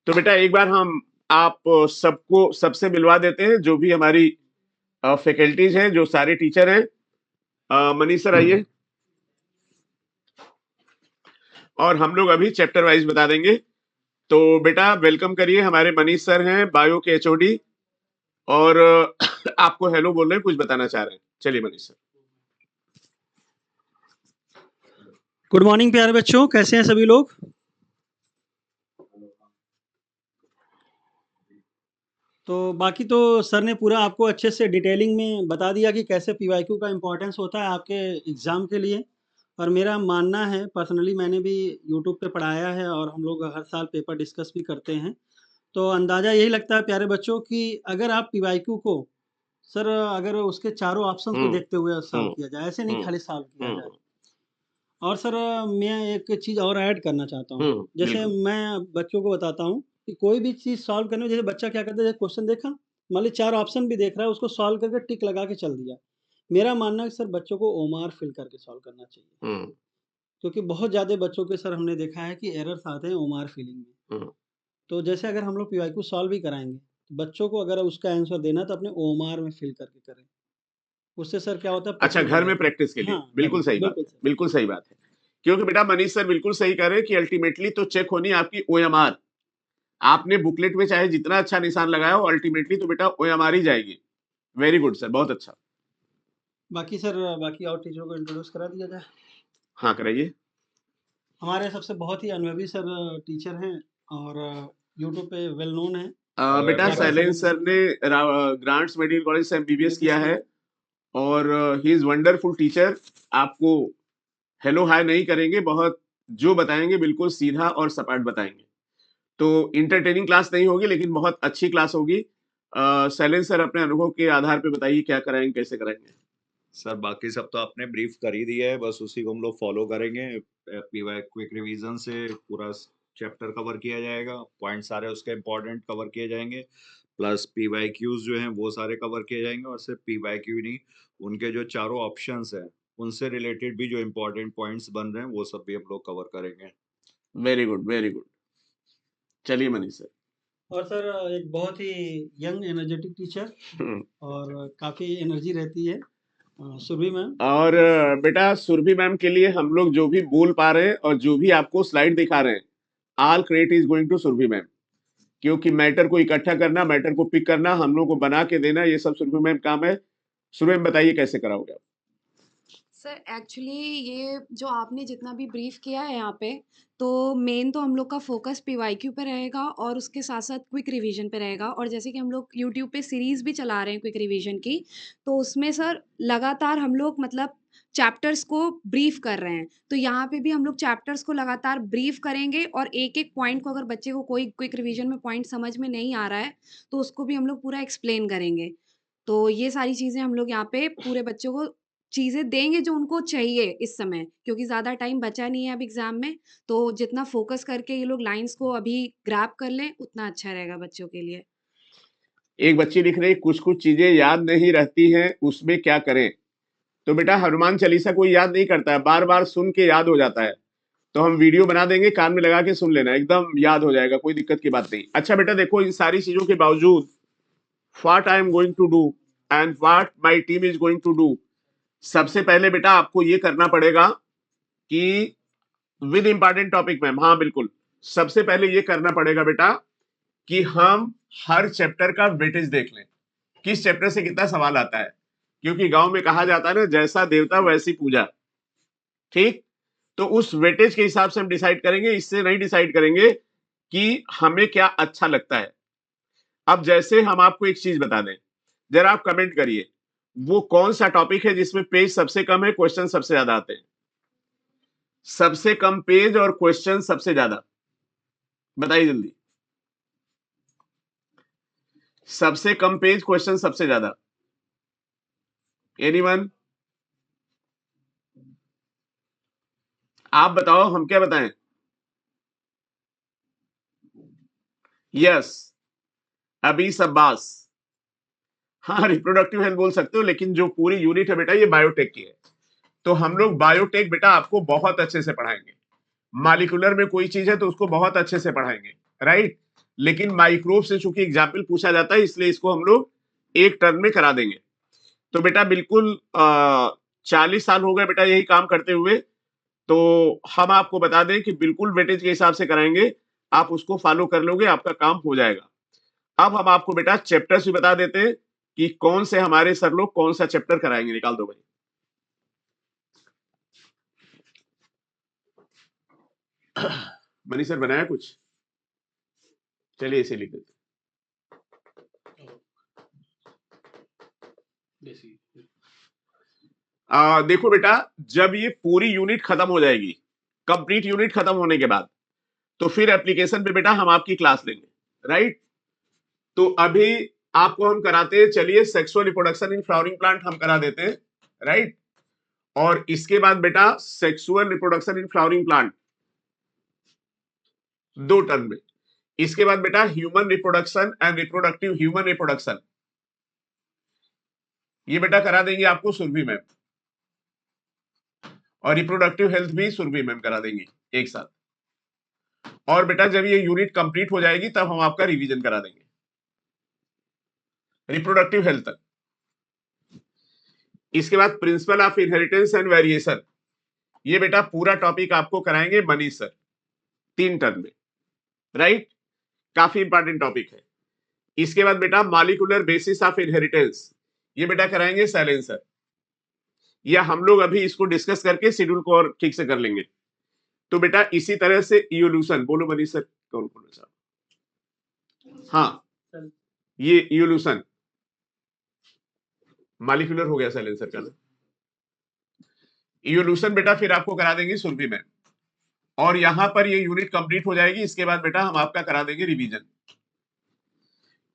तो बेटा एक बार हम आप सबको सबसे मिलवा देते हैं, जो भी हमारी फैकल्टीज हैं, जो सारे टीचर हैं। मनीष सर आइए, और हम लोग अभी चैप्टर वाइज बता देंगे। तो बेटा वेलकम करिए, हमारे मनीष सर हैं, बायो के एचओडी, और आपको हेलो बोल रहे हैं, कुछ बताना चाह रहे हैं। चलिए मनीष सर। गुड मॉर्निंग प्यारे बच्चों, कैसे हैं सभी लोग? तो बाकी तो सर ने पूरा आपको अच्छे से डिटेलिंग में बता दिया कि कैसे पीवाईक्यू का इम्पोर्टेंस होता है आपके एग्ज़ाम के लिए। और मेरा मानना है, पर्सनली मैंने भी यूट्यूब पे पढ़ाया है और हम लोग हर साल पेपर डिस्कस भी करते हैं। तो अंदाज़ा यही लगता है प्यारे बच्चों कि अगर आप पीवाईक्यू को सर अगर उसके चारों ऑप्शंस को देखते हुए सॉल्व किया जाए, ऐसे नहीं खाली सॉल्व किया जाए। और सर मैं एक चीज़ और ऐड करना चाहता हूँ। जैसे मैं बच्चों को बताता हूँ कि कोई भी चीज़ सॉल्व करने में, जैसे बच्चा क्या करता है, जैसे क्वेश्चन देखा, मान ली 4 ऑप्शन भी देख रहा है, उसको सॉल्व करके टिक लगा के चल दिया। मेरा मानना है कि सर बच्चों को ओमार फिल करके सॉल्व करना चाहिए। क्योंकि बहुत ज़्यादा बच्चों के सर हमने देखा है कि एरर्स आते हैं ओमार फिलिंग में। तो जैसे अगर हम लोग पीवाईक्यू सॉल्व भी कराएंगे, तो बच्चों को अगर उसका आंसर देना तो अपने ओमार में फिल करके करें। उससे सर क्या होता है, अच्छा, घर में प्रैक्टिस के लिए। हाँ, बिल्कुल सही बात है, बिल्कुल सही बात है। क्योंकि बेटा मनीष सर बिल्कुल सही कह रहे हैं कि अल्टीमेटली तो चेक होनी आपकी ओएमआर। आपने बुकलेट में चाहे जितना अच्छा निशान लगाया हो, अल्टीमेटली तो बेटा ओएमआर ही जाएगी। वेरी गुड सर, बहुत अच्छा। बाकी सर, बाकी और टीचरों को इंट्रोड्यूस करा दिया जाए। हाँ कराइए। हमारे सबसे बहुत ही अनुभवी सर टीचर हैं, और यूट्यूब पे वेल नोन है। बेटा बाकी शैलेंद्र सर ने ग्रांट्स मेडिकल कॉलेज से एमबीबीएस किया है और ही इज वंडरफुल टीचर। आपको हेलो हाय नहीं करेंगे, बहुत जो बताएंगे बिल्कुल सीधा और सपाट बताएंगे। तो इंटरटेनिंग क्लास नहीं होगी लेकिन बहुत अच्छी क्लास होगी। शैलेंद्र सर अपने अनुभव के आधार पे बताइए क्या कराएंगे, कैसे कराएंगे। सर बाकी सब तो आपने ब्रीफ कर ही दिया है, बस उसी को हम लोग फॉलो करेंगे। पीवाई क्विक रिवीजन से पूरा चैप्टर कवर किया जाएगा, पॉइंट सारे उसके इंपॉर्टेंट कवर किए जाएंगे, प्लस पीवाई क्यूज जो हैं वो सारे कवर किए जाएंगे। और सिर्फ पीवाई क्यू नहीं, उनके जो चारों ऑप्शंस हैं उनसे रिलेटेड भी जो इम्पोर्टेंट पॉइंट्स बन रहे हैं वो सब भी हम लोग कवर करेंगे। Very good, very good. चलिए मनीष सर। और सर एक बहुत ही यंग एनर्जेटिक टीचर और काफ़ी एनर्जी रहती है सुरभि मैम। और बेटा सुरभि मैम के लिए हम लोग जो भी बोल पा रहे हैं और जो भी आपको स्लाइड दिखा रहे हैं, all credit is going to Surabhi ma'am, क्योंकि मैटर को इकट्ठा करना, मैटर को पिक करना, हम लोग को बना के देना, ये सब सुरभि मैम काम है। सुरभि मैम बताइए कैसे कराओगे आप। सर एक्चुअली ये जो आपने जितना भी ब्रीफ किया है यहाँ पे, तो मेन तो हम लोग का फोकस पीवाईक्यू पे रहेगा और उसके साथ साथ क्विक रिवीजन पे रहेगा। और जैसे कि हम लोग यूट्यूब पे सीरीज़ भी चला रहे हैं क्विक रिवीजन की, तो उसमें सर लगातार हम लोग मतलब चैप्टर्स को ब्रीफ कर रहे हैं। तो यहाँ पे भी हम लोग चैप्टर्स को लगातार ब्रीफ करेंगे और एक-एक पॉइंट को, अगर बच्चे को कोई क्विक रिवीजन में पॉइंट समझ में नहीं आ रहा है, तो उसको भी हम लोग पूरा एक्सप्लेन करेंगे। तो ये सारी चीज़ें हम लोग यहाँ पे पूरे बच्चों को चीज़ें देंगे जो उनको चाहिए इस समय, क्योंकि ज़्यादा टाइम बचा नहीं है अब एग्ज़ाम में। तो जितना फ़ोकस करके ये लोग लाइन्स को अभी ग्रैब कर लें, उतना अच्छा रहेगा बच्चों के लिए। एक बच्ची लिख रही कुछ-कुछ चीजें याद नहीं रहती हैं, उसमें क्या करें? तो बेटा हनुमान चालीसा कोई याद नहीं करता है, बार-बार सुन के याद हो जाता है। तो हम वीडियो बना देंगे, कान में लगा के सुन लेना, एकदम याद हो जाएगा, कोई दिक्कत की बात नहीं। अच्छा बेटा देखो, इन सारी चीजों के बावजूद what I am going to do and what my team is going to do. सबसे पहले बेटा आपको ये करना पड़ेगा कि विद इंपॉर्टेंट टॉपिक मैम, हाँ बिल्कुल, सबसे पहले ये करना पड़ेगा बेटा कि हम हर चैप्टर का वेटेज देख लें, किस चैप्टर से कितना सवाल आता है, क्योंकि गांव में कहा जाता है ना, जैसा देवता वैसी पूजा। ठीक, तो उस वेटेज के हिसाब से हम डिसाइड करेंगे, इससे नहीं डिसाइड करेंगे कि हमें क्या अच्छा लगता है। अब जैसे हम आपको एक चीज बता दें, जरा आप कमेंट करिए, वो कौन सा टॉपिक है जिसमें पेज सबसे कम है, क्वेश्चन सबसे ज्यादा आते हैं। सबसे कम पेज और क्वेश्चन सबसे ज्यादा, बताइए जल्दी। सबसे कम पेज, क्वेश्चन सबसे ज्यादा, एनीवन? आप बताओ, हम क्या बताएं? यस, अभी सब्बास। हाँ, रिप्रोडक्टिव हेल्थ बोल सकते हो, लेकिन जो पूरी यूनिट है बेटा ये बायोटेक की है। तो हम लोग बायोटेक बेटा आपको बहुत अच्छे से पढ़ाएंगे। मॉलिक्यूलर में कोई चीज है तो उसको बहुत अच्छे से पढ़ाएंगे, राइट। लेकिन माइक्रोब से चूंकि एग्जाम्पल पूछा जाता है, इसलिए इसको हम लोग एक टर्म में करा देंगे। तो बेटा बिल्कुल 40 साल हो गए बेटा यही काम करते हुए, तो हम आपको बता दें कि बिल्कुल वेटेज के हिसाब से कराएंगे, आप उसको फॉलो कर लोगे, आपका काम हो जाएगा। अब हम आपको बेटा चैप्टर्स भी बता देते हैं कि कौन से हमारे सर लोग कौन सा चैप्टर कराएंगे। निकाल दो भाई। मनीष सर बनाया कुछ? चलिए इसे लिख देते। देखो बेटा, जब ये पूरी यूनिट खत्म हो जाएगी, कंप्लीट यूनिट खत्म होने के बाद, तो फिर एप्लीकेशन पे बेटा हम आपकी क्लास लेंगे, राइट। तो अभी आपको हम कराते हैं, चलिए sexual reproduction in flowering plant हम करा देते हैं, राइट। और इसके बाद बेटा sexual reproduction in flowering plant 2 term में। इसके बाद बेटा human reproduction and reproductive human reproduction, ये बेटा करा देंगे आपको सुरभि मैम, और रिप्रोडक्टिव हेल्थ भी सुरभि मैम करा देंगी एक साथ। और बेटा जब ये यूनिट कंप्लीट हो जाएगी तब हम आपका रिवीजन करा देंगे रिप्रोडक्टिव हेल्थ तक। इसके बाद principle of inheritance and variation, ये बेटा पूरा टॉपिक आपको कराएंगे मनीष सर 3 टर्म में, राइट। काफी इंपॉर्टेंट टॉपिक है। इसके बाद बेटा मॉलिक्यूलर बेसिस ऑफ इनहेरिटेंस, ये बेटा कराएंगे शैलेंद्र सर, या हम लोग अभी इसको डिस्कस करके शेड्यूल को और ठीक से कर लेंगे। तो बेटा इसी तरह से इवोल्यूशन, बोलो मनीष सर, कौन बोलो साहब? हाँ, ये इवोल्यूशन मॉलिक्यूलर हो गया साइलेंसर का ना। इवोल्यूशन बेटा फिर आपको करा देंगे सुरभि में, और यहां पर ये यूनिट कंप्लीट हो जाएगी। इसके बाद बेटा हम आपका करा देंगे रिवीजन।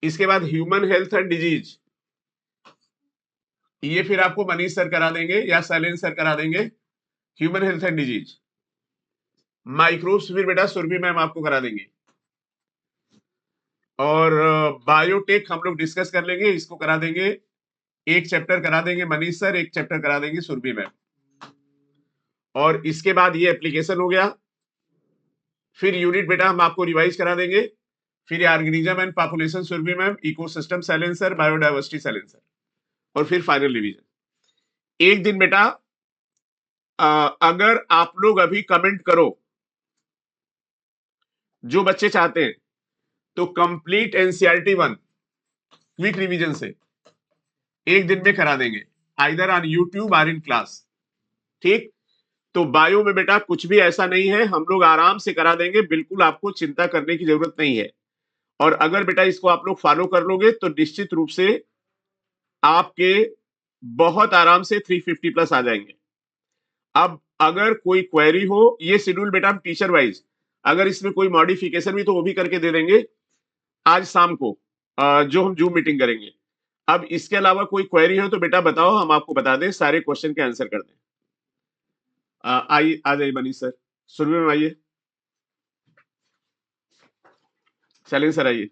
इसके बाद ह्यूमन हेल्थ एंड डिजीज, ये फिर आपको मनीष सर करा देंगे या शैलेंद्र सर करा देंगे। Human health and disease, microbes फिर बेटा सुरभि मैम आपको करा देंगे, और बायोटेक हम लोग डिस्कस कर लेंगे, इसको करा देंगे। एक चैप्टर करा देंगे मनीष सर, एक चैप्टर करा देंगे सुरभि मैम। और इसके बाद ये एप्लीकेशन हो गया। फिर यूनिट बेटा हम आपको रिवाइज करा देंगे। फिर organism and population Surabhi ma'am, ecosystem silencer, biodiversity silencer, और फिर फाइनल रिवीजन। एक दिन बेटा अगर आप लोग अभी कमेंट करो, जो बच्चे चाहते हैं, तो कंप्लीट एनसीईआरटी 1 क्विक रिवीजन से एक दिन में करा देंगे, आइदर ऑन यूट्यूब और इन क्लास। ठीक, तो बायो में बेटा कुछ भी ऐसा नहीं है, हम लोग आराम से करा देंगे, बिल्कुल आपको चिंता करने की जरूरत नहीं है। और अगर बेटा इसको आप लोग फॉलो कर लोगे तो निश्चित रूप से आपके बहुत आराम से 350 प्लस आ जाएंगे। अब अगर कोई क्वेरी हो, ये शेड्यूल बेटा हम टीचर वाइज, अगर इसमें कोई मॉडिफिकेशन भी तो वो भी करके दे देंगे आज शाम को, जो हम जूम मीटिंग करेंगे। अब इसके अलावा कोई क्वेरी हो तो बेटा बताओ, हम आपको बता दें, सारे क्वेश्चन के आंसर कर दें। आइए, आ जाइए मनीष सर, सुरभि में आइए, शैलेंद्र सर आइए।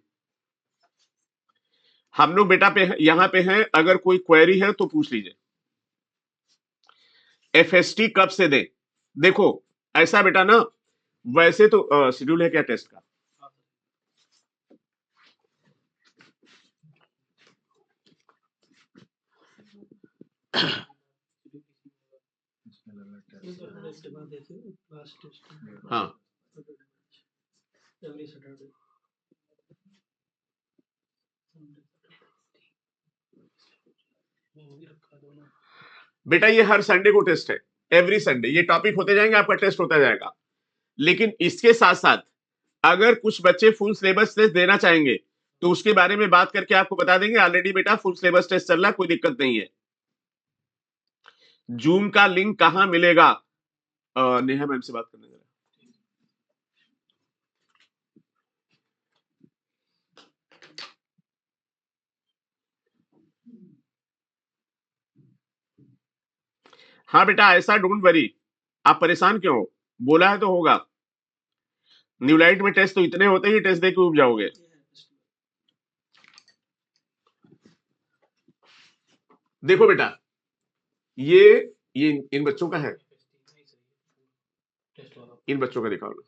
हम लोग बेटा पे यहां पे हैं, अगर कोई क्वेरी है तो पूछ लीजिए। एफएसटी कब से दे? देखो ऐसा बेटा ना, वैसे तो शेड्यूल है क्या टेस्ट का? हाँ, बेटा ये हर संडे को टेस्ट है, एवरी संडे ये टॉपिक होते जाएंगे, आपका टेस्ट होता जाएगा। लेकिन इसके साथ साथ अगर कुछ बच्चे फुल सिलेबस टेस्ट देना चाहेंगे तो उसके बारे में बात करके आपको बता देंगे। ऑलरेडी बेटा फुल सिलेबस टेस्ट चल रहा है, कोई दिक्कत नहीं है। जूम का लिंक कहां मिलेगा? नेहा मैम से बात करने जरा। हाँ बेटा, ऐसा डोंट वरी, आप परेशान क्यों हो, बोला है तो होगा। न्यूलाइट में टेस्ट तो इतने होते ही, टेस्ट देके उब जाओगे। देखो बेटा, ये इन बच्चों का है, इन बच्चों का दिखाओ ना।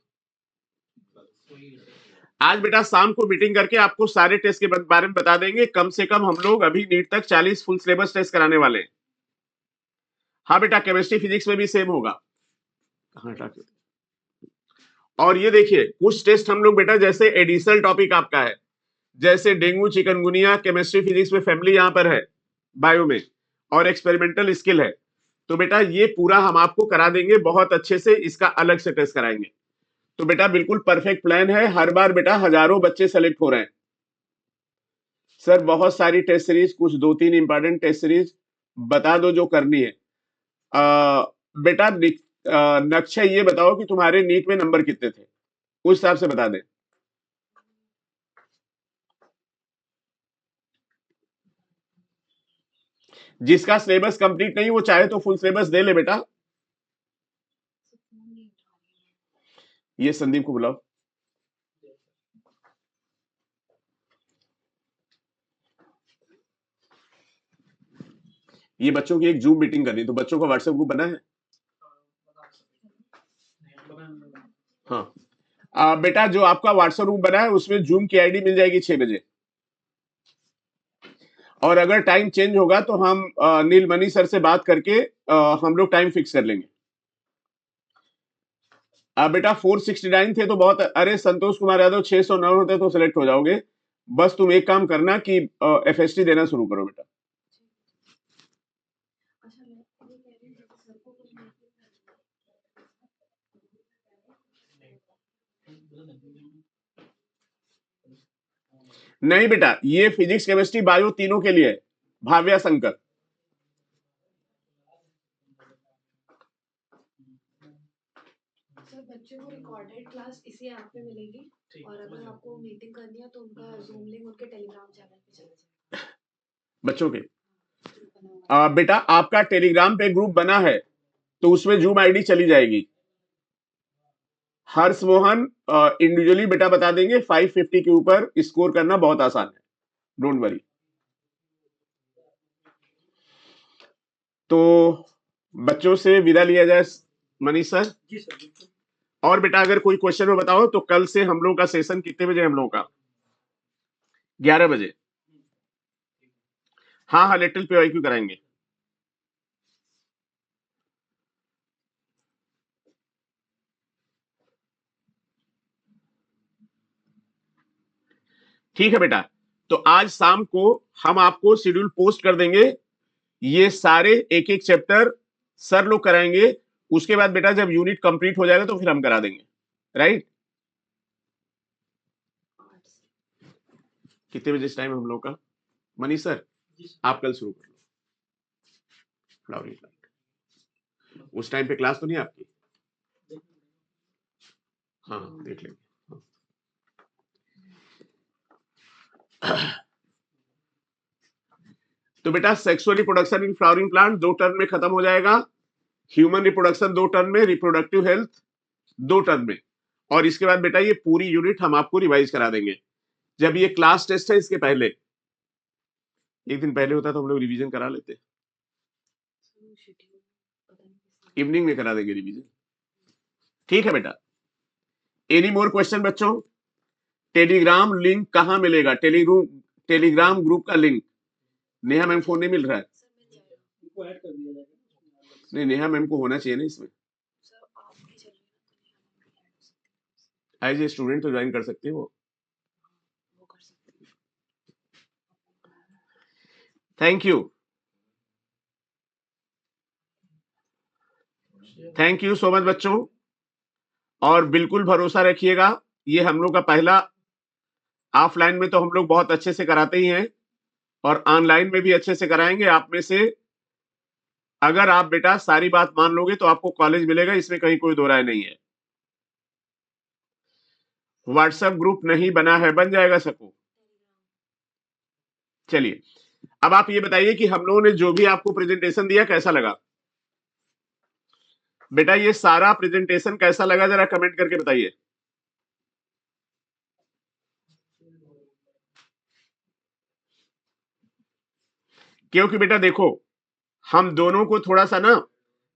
आज बेटा शाम को मीटिंग करके आपको सारे टेस्ट के बारे में बता देंगे। कम से कम हम लोग अभी नीट तक 40 फुल सिलेबस टेस्ट कराने वाले हैं। हाँ बेटा, केमिस्ट्री फिजिक्स में भी सेम होगा। कहाँ हटा के? और ये देखिए कुछ टेस्ट हम लोग बेटा, जैसे एडिशनल टॉपिक आपका है, जैसे डेंगू चिकनगुनिया, केमिस्ट्री फिजिक्स में फैमिली यहां पर है बायो में, और एक्सपेरिमेंटल स्किल है, तो बेटा ये पूरा हम आपको करा देंगे बहुत अच्छे से, इसका अलग से टेस्ट कराएंगे। तो बेटा बिल्कुल परफेक्ट प्लान है। हर बार बेटा हजारों बच्चे सेलेक्ट हो रहे हैं। सर बहुत सारी टेस्ट सीरीज, कुछ 2-3 इंपॉर्टेंट टेस्ट सीरीज बता दो जो करनी है। बेटा नक्शा ये बताओ कि तुम्हारे नीट में नंबर कितने थे, उस हिसाब से बता दें। जिसका सिलेबस कंप्लीट नहीं, वो चाहे तो फुल सिलेबस दे ले बेटा। ये संदीप को बुलाओ। ये बच्चों की एक जूम मीटिंग करनी, तो बच्चों का व्हाट्सएप ग्रुप बना है? हाँ बेटा, जो आपका व्हाट्सएप ग्रुप बना है उसमें जूम की आईडी मिल जाएगी 6 बजे। और अगर टाइम चेंज होगा तो हम नीलमणि सर से बात करके हम लोग टाइम फिक्स कर लेंगे। बेटा 469 थे तो बहुत, अरे संतोष कुमार यादव 609 होते तो सिलेक्ट हो जाओगे। बस तुम एक काम करना कि एफएसटी देना शुरू करो बेटा। नहीं बेटा, ये फिजिक्स केमिस्ट्री बायो तीनों के लिए है। भाव्या शंकर, सर बच्चों को रिकॉर्डेड क्लास इसी ऐप पे मिलेगी और अगर आपको मीटिंग करनी है तो उनका जूम लिंक उनके टेलीग्राम चैनल पे चला जाएगा। बच्चों के ग्रुप बना हुआ है। बेटा आपका टेलीग्राम पे ग्रुप बना है तो उसमें जूम आईडी चली जाएगी। हर्ष मोहन इंडिविजुअली बेटा बता देंगे, 550 के ऊपर स्कोर करना बहुत आसान है, डोंट वरी। तो बच्चों से विदा लिया जाए मनीष सर। जी सर, बिल्कुल। और बेटा अगर कोई क्वेश्चन हो बताओ, तो कल से हम लोग का सेशन कितने बजे हम लोग का? 11 बजे। हाँ हाँ, लिटिल पीवाईक्यू कराएंगे। ठीक है बेटा, तो आज शाम को हम आपको शेड्यूल पोस्ट कर देंगे। ये सारे एक एक चैप्टर सर लोग कराएंगे। उसके बाद बेटा जब यूनिट कंप्लीट हो जाएगा तो फिर हम करा देंगे, राइट? कितने बजे टाइम हम लोग का मनीष सर? आप कल शुरू कर लो फ्लावरिंग प्लांट। उस टाइम पे क्लास तो नहीं आपकी? हाँ देख लेंगे। तो बेटा sexual reproduction in flowering plant 2 term में खत्म हो जाएगा। ह्यूमन रिप्रोडक्शन 2 टर्म में, रिप्रोडक्टिव हेल्थ 2 टर्म में। और इसके बाद बेटा ये पूरी यूनिट हम आपको रिवाइज करा देंगे। जब ये क्लास टेस्ट है इसके पहले, एक दिन पहले होता तो हम लोग रिवीजन करा लेते। इवनिंग में करा देंगे रिवीजन। ठीक है बेटा, एनी मोर क्वेश्चन बच्चों? टेलीग्राम लिंक कहां मिलेगा? टेलीग्राम ग्रुप का लिंक नेहा मैम को नहीं मिल रहा है। उनको ऐड कर दिया जाएगा। नहीं, नेहा मैम को होना चाहिए ना इसमें। एज ए स्टूडेंट तो ज्वाइन कर सकते हैं वो। Thank you, thank you so much बच्चों। और बिल्कुल भरोसा रखिएगा, ये हम लोग का पहला, ऑफलाइन में तो हम लोग बहुत अच्छे से कराते ही हैं और ऑनलाइन में भी अच्छे से कराएंगे। आप में से अगर आप बेटा सारी बात मान लोगे तो आपको कॉलेज मिलेगा, इसमें कहीं कोई दो राय नहीं है। व्हाट्सएप ग्रुप नहीं बना है, बन जाएगा सबको। चलिए, अब आप ये बताइए कि हम लोगों ने जो भी आपको प्रेजेंटेशन दिया कैसा लगा? बेटा ये सारा प्रेजेंटेशन कैसा लगा जरा कमेंट करके बताइए। क्योंकि बेटा देखो, हम दोनों को थोड़ा सा ना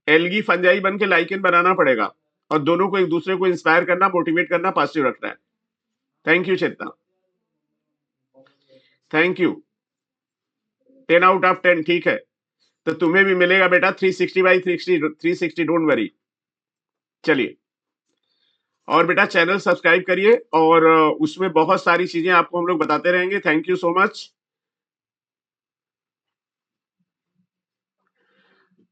एल्गी फंजाई बन के लाइकेन बनाना पड़ेगा और दोनों को एक दूसरे को इंस्पायर करना, मोटिवेट करना, पॉजिटिव रखना है। Thank you Chetna, thank you. 10 out of 10। ठीक है, तो तुम्हें भी मिलेगा बेटा 360/360, डोंट वरी। चलिए, और बेटा चैनल सब्सक्राइब करिए और उसमें बहुत सारी चीजें आपको हम लोग बताते रहेंगे। Thank you so much.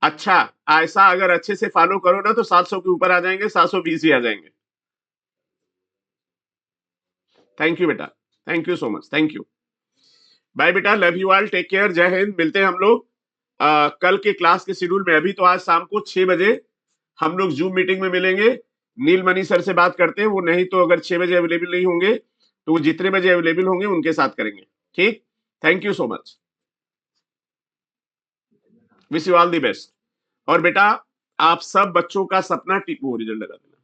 अच्छा, ऐसा अगर अच्छे से फॉलो करो ना तो 700 के ऊपर आ जाएंगे, 720 भी आ जाएंगे। थैंक यू बेटा, thank you so much, thank you. Bye बेटा, love you all, take care, जय हिंद। मिलते हैं हम लोग कल के क्लास के शेड्यूल में। अभी तो आज शाम को 6 बजे हम लोग जूम मीटिंग में मिलेंगे। नीलमणि सर से बात करते हैं, वो नहीं तो अगर 6 बजे अवेलेबल नहीं होंगे तो वो जितने बजे अवेलेबल होंगे उनके साथ करेंगे। ठीक, thank you so much, wish you all the best. और बेटा आप सब बच्चों का सपना वो रिजल्ट लगा देना।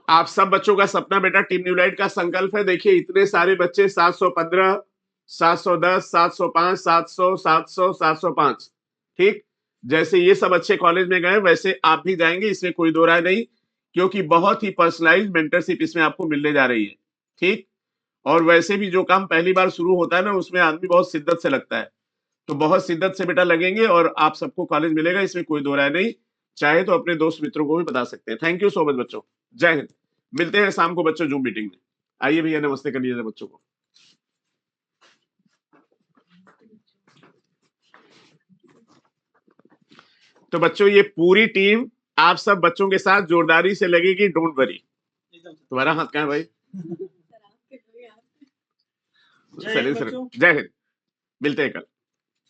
आप सब बच्चों का सपना बेटा टीम न्यूलाइट का संकल्प है। देखिए इतने सारे बच्चे, 715, 710, 705, 700, 700, 705। ठीक, जैसे ये सब अच्छे कॉलेज में गए वैसे आप भी जाएंगे, इसमें कोई दो राय नहीं, क्योंकि बहुत ही पर्सनलाइज मेंटरशिप इसमें आपको मिलने जा रही है। ठीक, और वैसे भी जो काम पहली बार शुरू होता है ना, उसमें आदमी बहुत शिद्दत से लगता है, तो बहुत शिद्दत से बेटा लगेंगे और आप सबको कॉलेज मिलेगा, इसमें कोई दो राय नहीं। चाहे तो अपने दोस्त मित्रों को भी बता सकते हैं। थैंक यू सो मच बच्चों, जय हिंद। मिलते हैं शाम को बच्चों जूम मीटिंग में। आइए भैया नमस्ते कर लीजिए बच्चों को। तो बच्चों ये पूरी टीम आप सब बच्चों के साथ जोरदारी से लगेगी, डोंट वरी। तुम्हारा हाथ कहाँ है भाई? जय हिंद चलिए सर, बच्चों। जय हिंद। मिलते हैं कल।